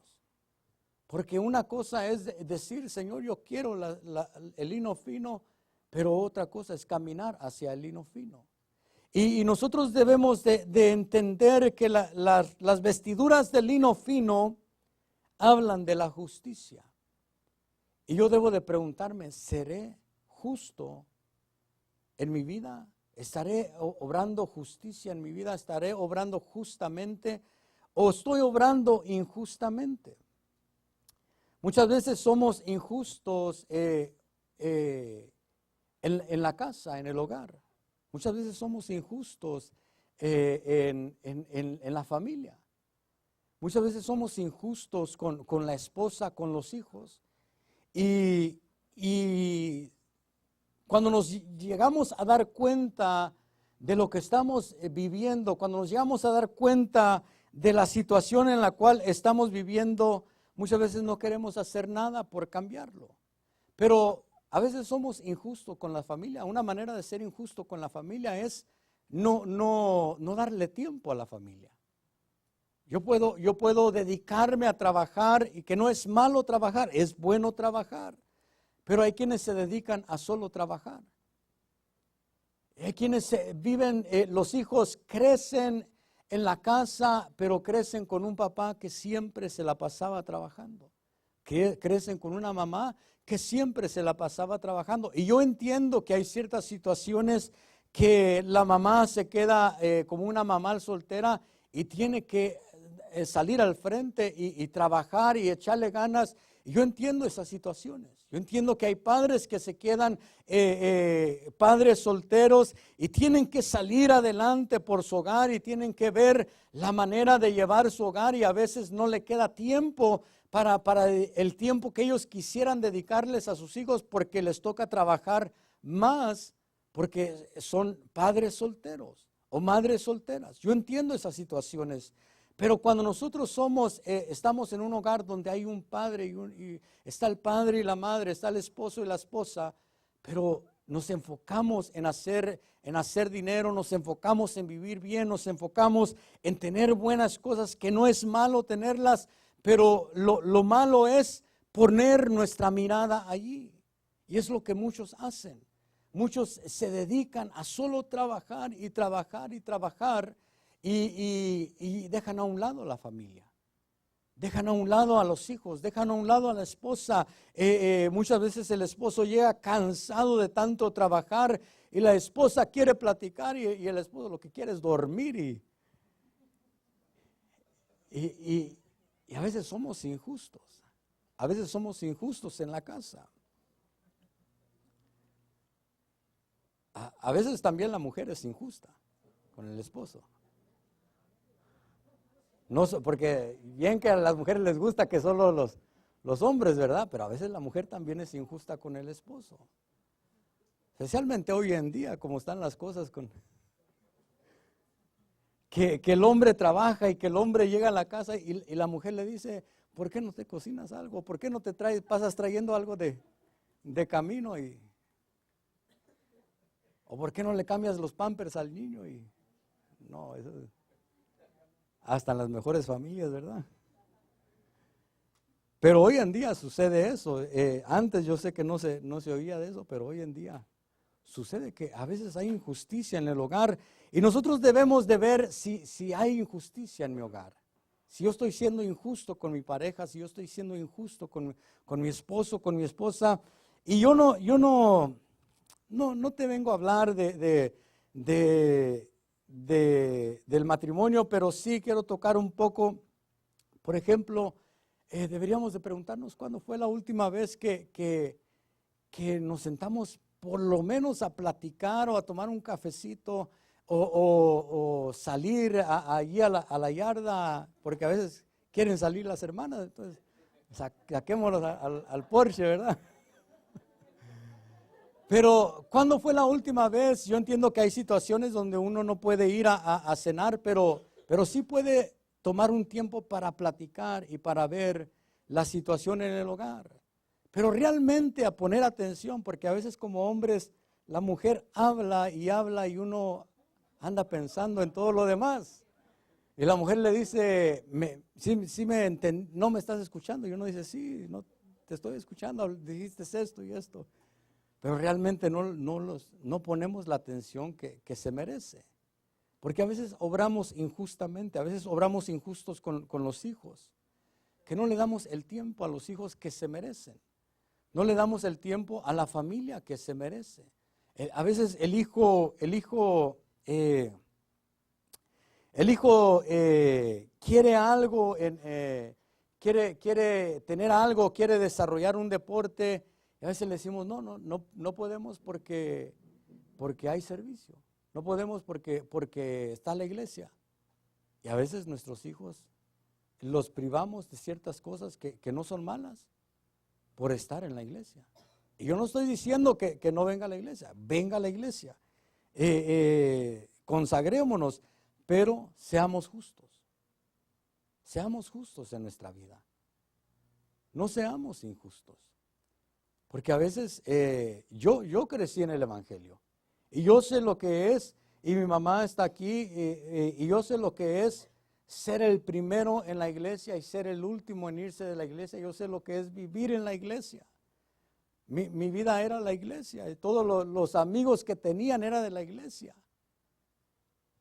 A: Porque una cosa es decir, Señor, yo quiero el lino fino, pero otra cosa es caminar hacia el lino fino. Y nosotros debemos de entender que las vestiduras de lino fino hablan de la justicia. Y yo debo de preguntarme, ¿seré justo en mi vida? ¿Estaré obrando justicia en mi vida? ¿Estaré obrando justamente o estoy obrando injustamente? Muchas veces somos injustos en la casa, en el hogar. Muchas veces somos injustos en la familia. Muchas veces somos injustos con la esposa, con los hijos. Y cuando nos llegamos a dar cuenta de lo que estamos viviendo, cuando nos llegamos a dar cuenta de la situación en la cual estamos viviendo, muchas veces no queremos hacer nada por cambiarlo. Pero a veces somos injustos con la familia. Una manera de ser injusto con la familia es no darle tiempo a la familia. Yo puedo dedicarme a trabajar, y que no es malo trabajar, es bueno trabajar. Pero hay quienes se dedican a solo trabajar. Hay quienes viven, los hijos crecen en la casa, pero crecen con un papá que siempre se la pasaba trabajando. Crecen con una mamá que siempre se la pasaba trabajando. Y yo entiendo que hay ciertas situaciones que la mamá se queda como una mamá soltera y tiene que salir al frente y trabajar y echarle ganas. Y yo entiendo esas situaciones. Yo entiendo que hay padres que se quedan padres solteros y tienen que salir adelante por su hogar y tienen que ver la manera de llevar su hogar, y a veces no le queda tiempo para el tiempo que ellos quisieran dedicarles a sus hijos, porque les toca trabajar más porque son padres solteros o madres solteras. Yo entiendo esas situaciones. Pero cuando nosotros estamos en un hogar donde hay un padre y está el padre y la madre, está el esposo y la esposa, pero nos enfocamos en hacer dinero, nos enfocamos en vivir bien, nos enfocamos en tener buenas cosas, que no es malo tenerlas, pero lo malo es poner nuestra mirada allí. Y es lo que muchos hacen. Muchos se dedican a solo trabajar y trabajar y trabajar. Y dejan a un lado a la familia, dejan a un lado a los hijos, dejan a un lado a la esposa. Muchas veces el esposo llega cansado de tanto trabajar y la esposa quiere platicar y el esposo lo que quiere es dormir. Y a veces somos injustos, a veces somos injustos en la casa. A veces también la mujer es injusta con el esposo. No, porque bien que a las mujeres les gusta que solo los hombres, ¿verdad? Pero a veces la mujer también es injusta con el esposo. Especialmente hoy en día, como están las cosas que el hombre trabaja y que el hombre llega a la casa y la mujer le dice, ¿por qué no te cocinas algo? ¿Por qué no pasas trayendo algo de camino? ¿O por qué no le cambias los pampers al niño? No, eso es hasta en las mejores familias, ¿verdad? Pero hoy en día sucede eso. Antes yo sé que no se oía de eso, pero hoy en día sucede que a veces hay injusticia en el hogar y nosotros debemos de ver si hay injusticia en mi hogar. Si yo estoy siendo injusto con mi pareja, si yo estoy siendo injusto con mi esposo, con mi esposa, y yo no te vengo a hablar del matrimonio, pero sí quiero tocar un poco, por ejemplo, deberíamos de preguntarnos cuándo fue la última vez que nos sentamos por lo menos a platicar o a tomar un cafecito o salir allí a la yarda, porque a veces quieren salir las hermanas, entonces saquémoslos al Porsche, ¿verdad? Pero ¿cuándo fue la última vez? Yo entiendo que hay situaciones donde uno no puede ir a cenar, pero sí puede tomar un tiempo para platicar y para ver la situación en el hogar. Pero realmente a poner atención, porque a veces como hombres la mujer habla y uno anda pensando en todo lo demás. Y la mujer le dice, no me estás escuchando. Y uno dice, sí, no te estoy escuchando, dijiste esto y esto. Pero realmente no ponemos la atención que se merece. Porque a veces obramos injustamente, a veces obramos injustos con los hijos. Que no le damos el tiempo a los hijos que se merecen. No le damos el tiempo a la familia que se merece. A veces el hijo quiere algo, quiere tener algo, quiere desarrollar un deporte. Y a veces le decimos, no podemos porque hay servicio. No podemos porque está la iglesia. Y a veces nuestros hijos los privamos de ciertas cosas que no son malas por estar en la iglesia. Y yo no estoy diciendo que no venga a la iglesia, venga a la iglesia. Consagrémonos, pero seamos justos. Seamos justos en nuestra vida. No seamos injustos. Porque a veces yo crecí en el evangelio y yo sé lo que es, y mi mamá está aquí, y yo sé lo que es ser el primero en la iglesia y ser el último en irse de la iglesia. Yo sé lo que es vivir en la iglesia. Mi vida era la iglesia y todos los amigos que tenían era de la iglesia.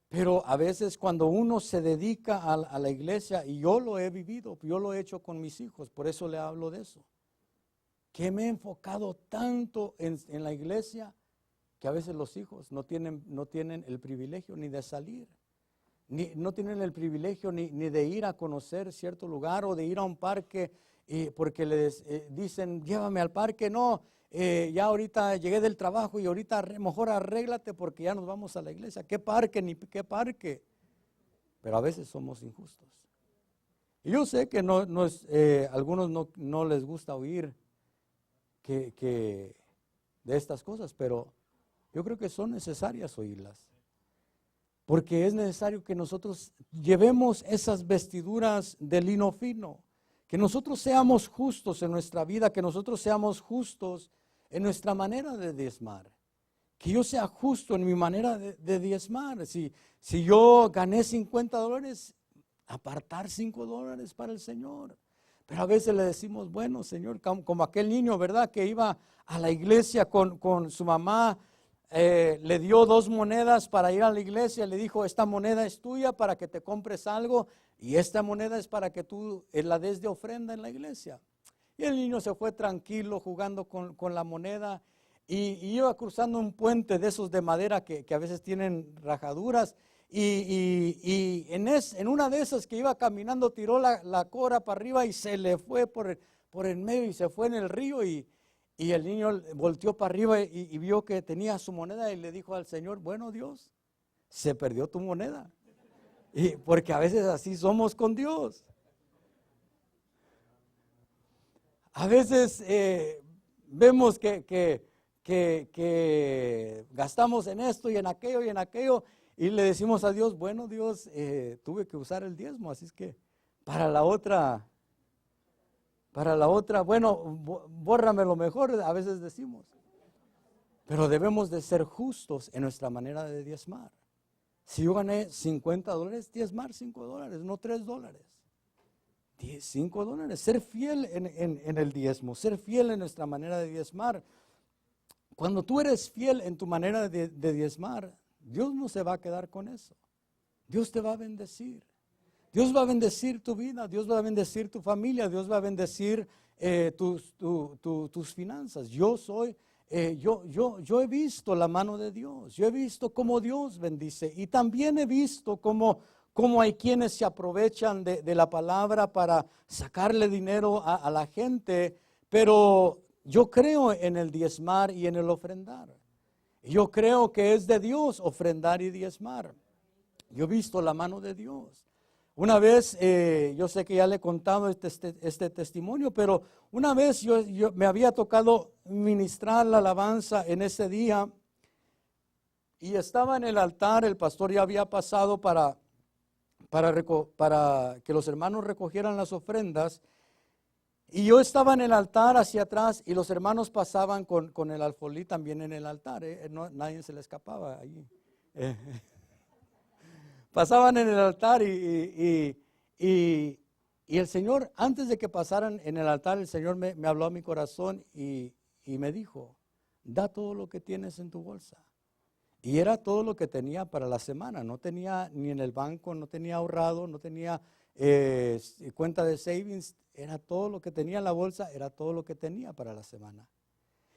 A: Pero a veces cuando uno se dedica a la iglesia, y yo lo he vivido, yo lo he hecho con mis hijos, por eso le hablo de eso, que me he enfocado tanto en la iglesia que a veces los hijos no tienen el privilegio ni de salir, no tienen el privilegio ni de ir a conocer cierto lugar o de ir a un parque, porque les dicen, llévame al parque. No, ya ahorita llegué del trabajo y ahorita mejor arréglate porque ya nos vamos a la iglesia. ¿Qué parque? Ni qué parque. Pero a veces somos injustos. Y yo sé que algunos no les gusta oír de estas cosas, pero yo creo que son necesarias oírlas. Porque es necesario que nosotros llevemos esas vestiduras de lino fino, que nosotros seamos justos en nuestra vida, que nosotros seamos justos en nuestra manera de diezmar, que yo sea justo en mi manera de diezmar. Si yo gané $50, apartar $5 para el Señor. Pero a veces le decimos, bueno, Señor, como aquel niño, ¿verdad?, que iba a la iglesia con su mamá. Le dio 2 monedas para ir a la iglesia, le dijo, esta moneda es tuya para que te compres algo y esta moneda es para que tú la des de ofrenda en la iglesia. Y el niño se fue tranquilo jugando con la moneda y iba cruzando un puente de esos de madera que a veces tienen rajaduras, y en una de esas que iba caminando tiró la cora para arriba y se le fue por el medio y se fue en el río. Y el niño volteó para arriba y vio que tenía su moneda y le dijo al Señor, bueno, Dios, se perdió tu moneda. Porque a veces así somos con Dios. A veces vemos que gastamos en esto y en aquello y le decimos a Dios, bueno, Dios, tuve que usar el diezmo, así es que para la otra, bueno, bórramelo mejor, a veces decimos. Pero debemos de ser justos en nuestra manera de diezmar. Si yo gané $50, diezmar $5, no $3. $5. Ser fiel en el diezmo, ser fiel en nuestra manera de diezmar. Cuando tú eres fiel en tu manera de diezmar, Dios no se va a quedar con eso. Dios te va a bendecir. Dios va a bendecir tu vida, Dios va a bendecir tu familia, Dios va a bendecir tus finanzas. Yo he visto la mano de Dios, yo he visto cómo Dios bendice y también he visto cómo hay quienes se aprovechan de la palabra para sacarle dinero a la gente, pero yo creo en el diezmar y en el ofrendar. Yo creo que es de Dios ofrendar y diezmar. Yo he visto la mano de Dios. Una vez, yo sé que ya le he contado este testimonio, pero una vez yo me había tocado ministrar la alabanza en ese día y estaba en el altar, el pastor ya había pasado para que los hermanos recogieran las ofrendas y yo estaba en el altar hacia atrás y los hermanos pasaban con el alfolí también en el altar, nadie se le escapaba allí. Pasaban en el altar y el Señor, antes de que pasaran en el altar, el Señor me habló a mi corazón y me dijo, da todo lo que tienes en tu bolsa. Y era todo lo que tenía para la semana, no tenía ni en el banco, no tenía ahorrado, no tenía cuenta de savings, era todo lo que tenía en la bolsa, era todo lo que tenía para la semana.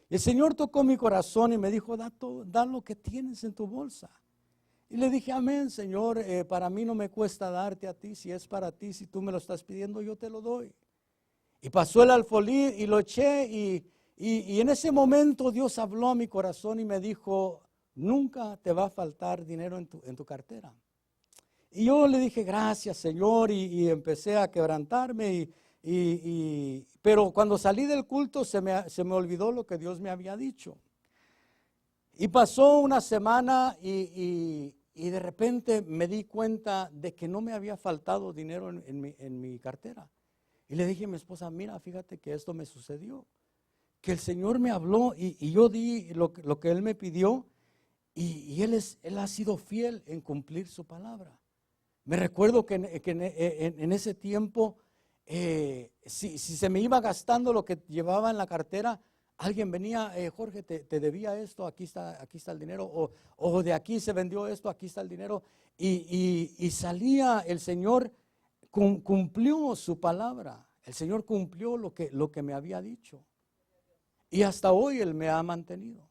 A: Y el Señor tocó mi corazón y me dijo, da lo que tienes en tu bolsa. Y le dije, amén, Señor, para mí no me cuesta darte a ti, si es para ti, si tú me lo estás pidiendo, yo te lo doy. Y pasó el alfolí y lo eché y en ese momento Dios habló a mi corazón y me dijo, nunca te va a faltar dinero en tu cartera. Y yo le dije, gracias, Señor, y empecé a quebrantarme, pero cuando salí del culto se me olvidó lo que Dios me había dicho. Y pasó una semana y de repente me di cuenta de que no me había faltado dinero en mi cartera. Y le dije a mi esposa, mira, fíjate que esto me sucedió. Que el Señor me habló y yo di lo que Él me pidió y Él ha sido fiel en cumplir su palabra. Me recuerdo que en ese tiempo, si se me iba gastando lo que llevaba en la cartera, alguien venía, Jorge, te debía esto, aquí está el dinero, o de aquí se vendió esto, aquí está el dinero, y salía el Señor, cumplió su palabra, el Señor cumplió lo que me había dicho, y hasta hoy Él me ha mantenido,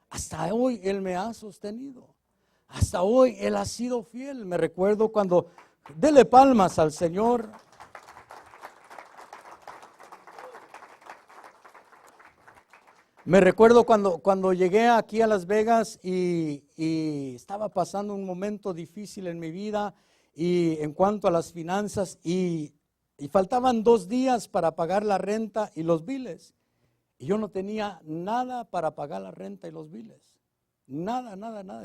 A: hasta hoy Él me ha sostenido, hasta hoy Él ha sido fiel. Me recuerdo cuando, dele palmas al Señor. Me recuerdo cuando llegué aquí a Las Vegas y estaba pasando un momento difícil en mi vida y en cuanto a las finanzas y faltaban 2 días para pagar la renta y los biles. Y yo no tenía nada para pagar la renta y los biles. Nada,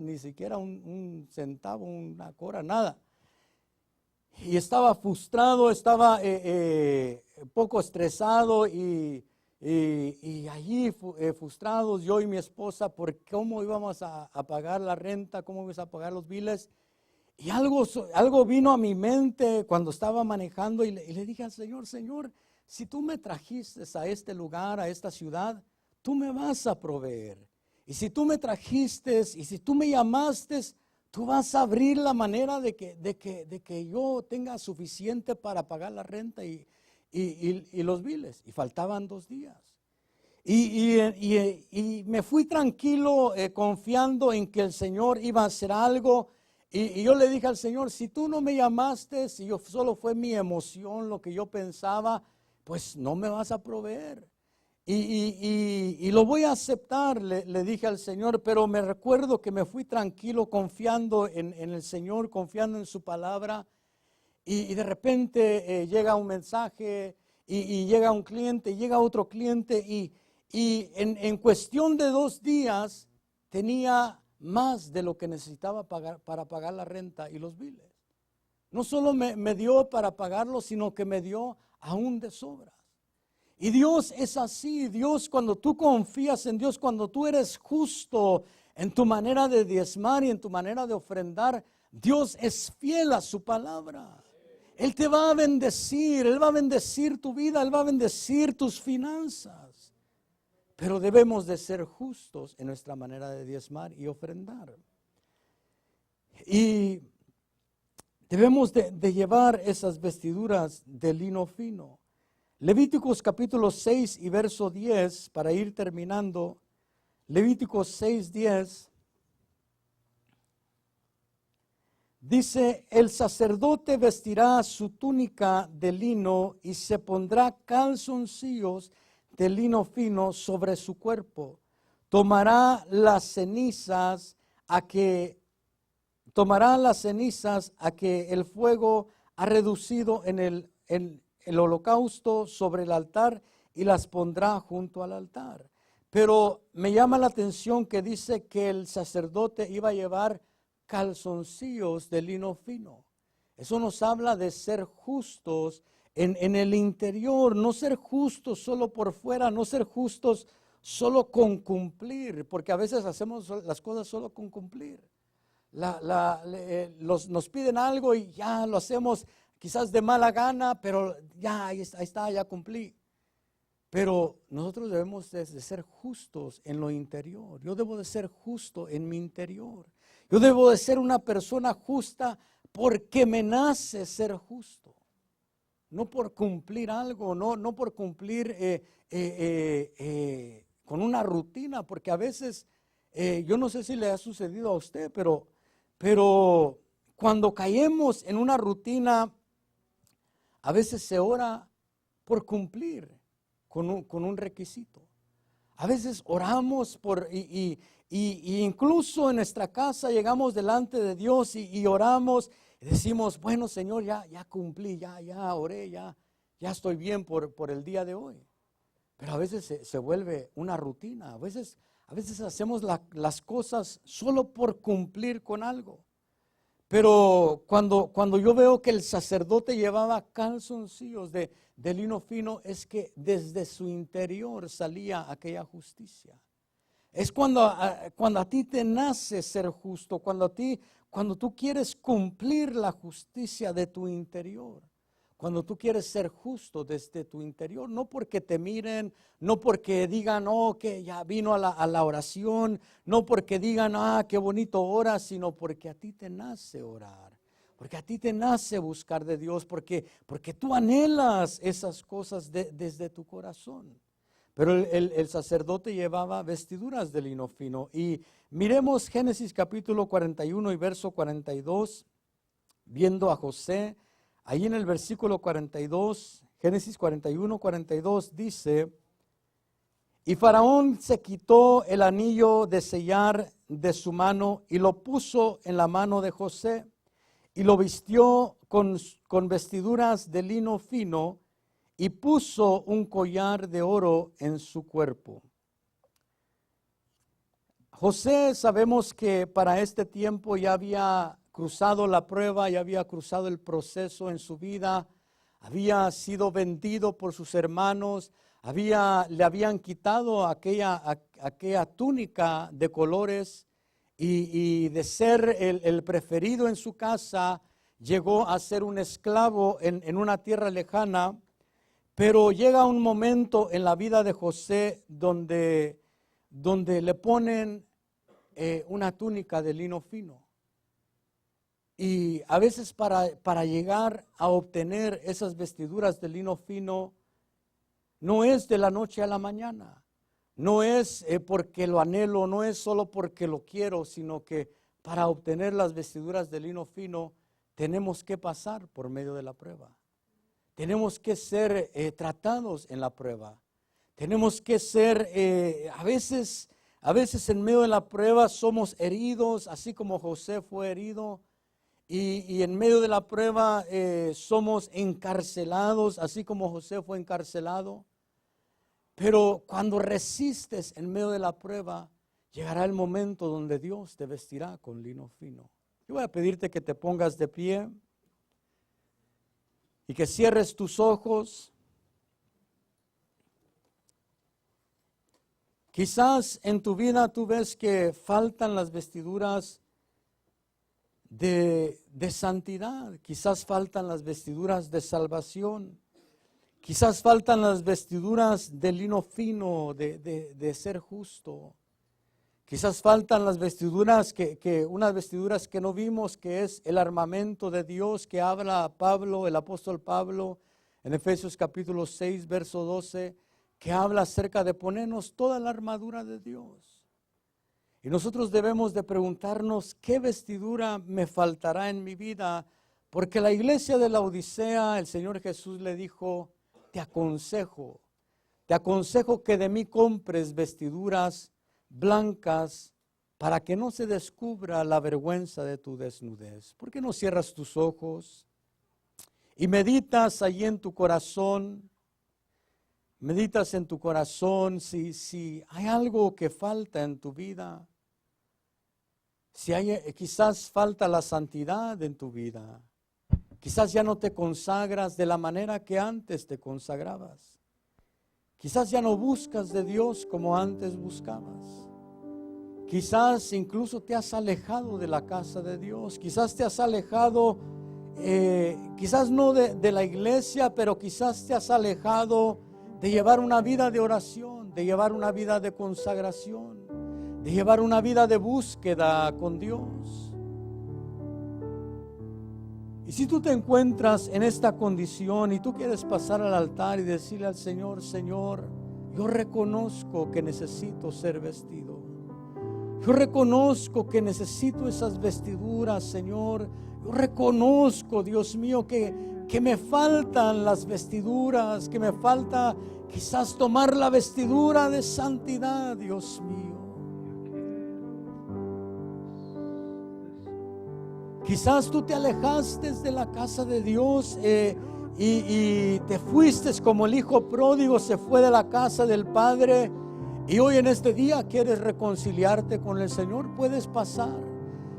A: ni siquiera un centavo, una cora, nada. Y estaba frustrado, estaba poco estresado y allí frustrados yo y mi esposa por cómo íbamos a pagar la renta, cómo íbamos a pagar los biles. Y algo vino a mi mente cuando estaba manejando y le dije al Señor, Señor, si tú me trajiste a este lugar, a esta ciudad, tú me vas a proveer. Y si tú me trajiste y si tú me llamaste, tú vas a abrir la manera de que yo tenga suficiente para pagar la renta y los biles. Y faltaban 2 días. Y me fui tranquilo, confiando en que el Señor iba a hacer algo. Y yo le dije al Señor, si tú no me llamaste, si solo fue mi emoción, lo que yo pensaba, pues no me vas a proveer. Y lo voy a aceptar, le dije al Señor, pero me recuerdo que me fui tranquilo, confiando en el Señor, confiando en su palabra. Y de repente llega un mensaje y llega un cliente, llega otro cliente y en cuestión de 2 días tenía más de lo que necesitaba pagar para pagar la renta y los biles. No solo me dio para pagarlo, sino que me dio aún de sobras. Y Dios es así. Dios, cuando tú confías en Dios, cuando tú eres justo en tu manera de diezmar y en tu manera de ofrendar, Dios es fiel a su palabra. Él te va a bendecir, Él va a bendecir tu vida, Él va a bendecir tus finanzas. Pero debemos de ser justos en nuestra manera de diezmar y ofrendar. Y debemos de llevar esas vestiduras de lino fino. Levíticos capítulo 6 y verso 10, para ir terminando. Levíticos 6:10. Dice, el sacerdote vestirá su túnica de lino y se pondrá calzoncillos de lino fino sobre su cuerpo. Tomará las cenizas a que el fuego ha reducido en el holocausto sobre el altar y las pondrá junto al altar. Pero me llama la atención que dice que el sacerdote iba a llevar calzoncillos de lino fino. Eso nos habla de ser justos en el interior, no ser justos solo por fuera, no ser justos solo con cumplir, porque a veces hacemos las cosas solo con cumplir. Nos piden algo y ya lo hacemos quizás de mala gana, pero ya ahí está, ya cumplí. Pero nosotros debemos de ser justos en lo interior. Yo debo de ser justo en mi interior. Yo debo de ser una persona justa porque me nace ser justo. No por cumplir algo, no por cumplir con una rutina, porque a veces, yo no sé si le ha sucedido a usted, pero cuando caemos en una rutina, a veces se ora por cumplir con un requisito. A veces oramos y incluso en nuestra casa llegamos delante de Dios y oramos y decimos, bueno Señor, ya cumplí, ya oré, ya estoy bien por el día de hoy. Pero a veces se vuelve una rutina, a veces hacemos las cosas solo por cumplir con algo. Pero cuando yo veo que el sacerdote llevaba calzoncillos de lino fino, es que desde su interior salía aquella justicia. Es cuando a ti te nace ser justo, cuando tú quieres cumplir la justicia de tu interior. Cuando tú quieres ser justo desde tu interior, no porque te miren, no porque digan, que ya vino a la oración, no porque digan, qué bonito ora, sino porque a ti te nace orar, porque a ti te nace buscar de Dios, porque tú anhelas esas cosas desde tu corazón. Pero el sacerdote llevaba vestiduras de lino fino. Y miremos Génesis capítulo 41 y verso 42, viendo a José. Ahí en el versículo 42, Génesis 41, 42 dice, y Faraón se quitó el anillo de sellar de su mano y lo puso en la mano de José y lo vistió con vestiduras de lino fino y puso un collar de oro en su cuerpo. José, sabemos que para este tiempo ya había cruzado la prueba, ya había cruzado el proceso en su vida, había sido vendido por sus hermanos, le habían quitado aquella túnica de colores y de ser el preferido en su casa, llegó a ser un esclavo en una tierra lejana. Pero llega un momento en la vida de José donde le ponen una túnica de lino fino. Y a veces para llegar a obtener esas vestiduras de lino fino, no es de la noche a la mañana, no es porque lo anhelo, no es solo porque lo quiero, sino que para obtener las vestiduras de lino fino tenemos que pasar por medio de la prueba. Tenemos que ser tratados en la prueba. Tenemos que ser, a veces en medio de la prueba somos heridos, así como José fue herido. Y en medio de la prueba somos encarcelados, así como José fue encarcelado. Pero cuando resistes en medio de la prueba, llegará el momento donde Dios te vestirá con lino fino. Yo voy a pedirte que te pongas de pie y que cierres tus ojos. Quizás en tu vida tú ves que faltan las vestiduras de santidad, quizás faltan las vestiduras de salvación, quizás faltan las vestiduras de lino fino, de ser justo. Quizás faltan las vestiduras unas vestiduras que no vimos, que es el armamento de Dios que habla Pablo, el apóstol Pablo, en Efesios capítulo 6, verso 12, que habla acerca de ponernos toda la armadura de Dios. Y nosotros debemos de preguntarnos, ¿qué vestidura me faltará en mi vida? Porque la iglesia de la Odisea, el Señor Jesús le dijo, te aconsejo que de mí compres vestiduras blancas para que no se descubra la vergüenza de tu desnudez. ¿Por qué no cierras tus ojos y meditas allí en tu corazón? Meditas en tu corazón si hay algo que falta en tu vida. Si hay, quizás falta la santidad en tu vida. Quizás ya no te consagras de la manera que antes te consagrabas. Quizás ya no buscas de Dios como antes buscabas. Quizás incluso te has alejado de la casa de Dios. Quizás te has alejado, quizás no de la iglesia, pero quizás te has alejado de llevar una vida de oración, de llevar una vida de consagración, de llevar una vida de búsqueda con Dios. Y si tú te encuentras en esta condición y tú quieres pasar al altar y decirle al Señor, Señor, yo reconozco que necesito ser vestido. Yo reconozco que necesito esas vestiduras, Señor. Yo reconozco, Dios mío, que me faltan las vestiduras, que me falta quizás tomar la vestidura de santidad, Dios mío. Quizás tú te alejaste de la casa de Dios y te fuiste como el hijo pródigo se fue de la casa del Padre, y hoy en este día quieres reconciliarte con el Señor, puedes pasar.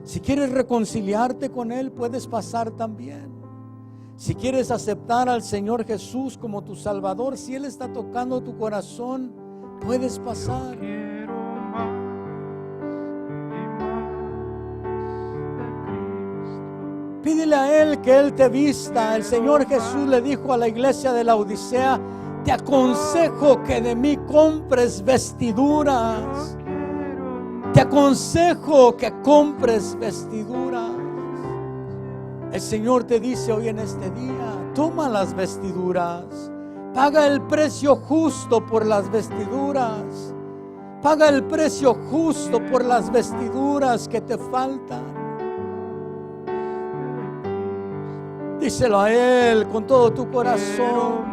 A: Si quieres reconciliarte con Él, puedes pasar también. Si quieres aceptar al Señor Jesús como tu Salvador, si Él está tocando tu corazón, puedes pasar. Pídele a Él que Él te vista. El Señor Jesús le dijo a la iglesia de la Odisea, te aconsejo que de mí compres vestiduras. Te aconsejo que compres vestiduras. El Señor te dice hoy en este día, toma las vestiduras. Paga el precio justo por las vestiduras. Paga el precio justo por las vestiduras que te faltan. Díselo a Él con todo tu corazón.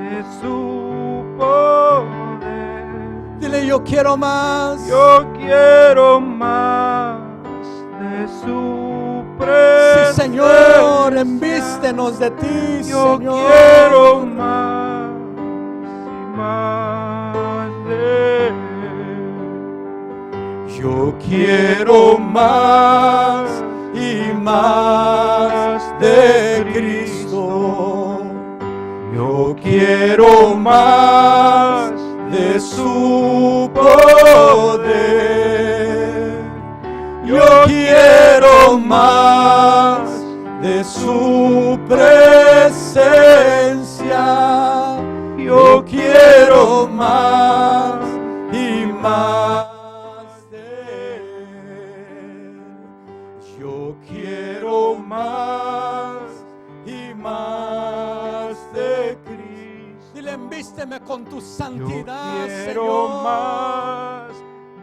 B: De su poder.
A: Dile, yo quiero más.
B: Yo quiero más de su presencia.
A: Sí, Señor, envístenos de ti,
B: yo
A: Señor.
B: Quiero más y más de Él.
A: Yo quiero más y más de Cristo. Yo quiero más de su poder. Yo quiero más de su presencia. Yo quiero más y más de Él. Yo quiero más y más de Cristo. Dile, envísteme con tu santidad,
B: yo quiero
A: Señor.
B: más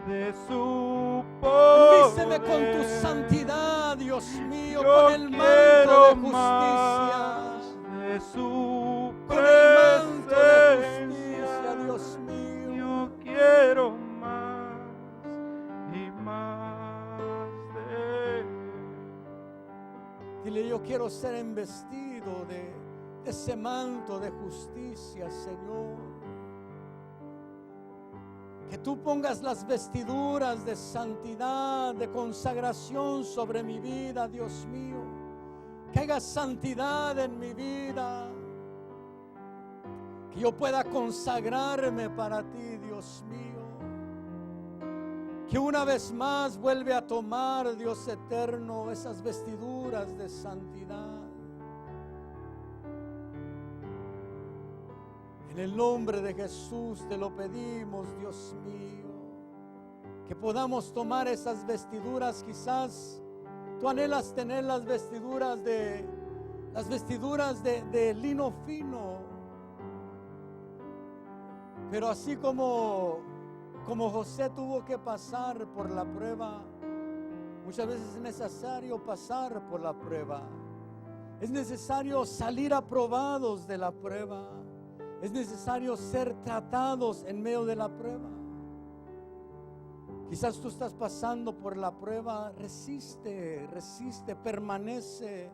B: de su poder.
A: Envísteme con tu santidad, Dios mío,
B: yo
A: con el manto de justicia.
B: Más de su
A: Con el manto de
B: presencia.
A: justicia, Dios mío.
B: Yo quiero más y más de Él.
A: Dile, yo quiero ser embestido de ese manto de justicia, Señor. Que tú pongas las vestiduras de santidad, de consagración sobre mi vida, Dios mío. Que hagas santidad en mi vida. Que yo pueda consagrarme para ti, Dios mío. Que una vez más vuelve a tomar, Dios eterno, esas vestiduras de santidad. En el nombre de Jesús te lo pedimos, Dios mío. Que podamos tomar esas vestiduras. Quizás tú anhelas tener las vestiduras de lino fino. Pero así como José tuvo que pasar por la prueba, muchas veces es necesario pasar por la prueba. Es necesario salir aprobados de la prueba. Es necesario ser tratados en medio de la prueba. Quizás tú estás pasando por la prueba. Resiste, permanece.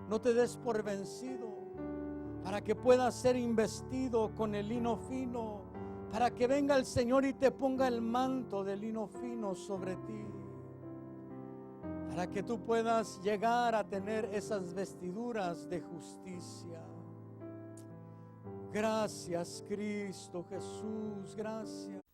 A: No te des por vencido, para que puedas ser investido con el lino fino, para que venga el Señor y te ponga el manto de lino fino sobre ti, para que tú puedas llegar a tener esas vestiduras de justicia. Gracias, Cristo Jesús, gracias.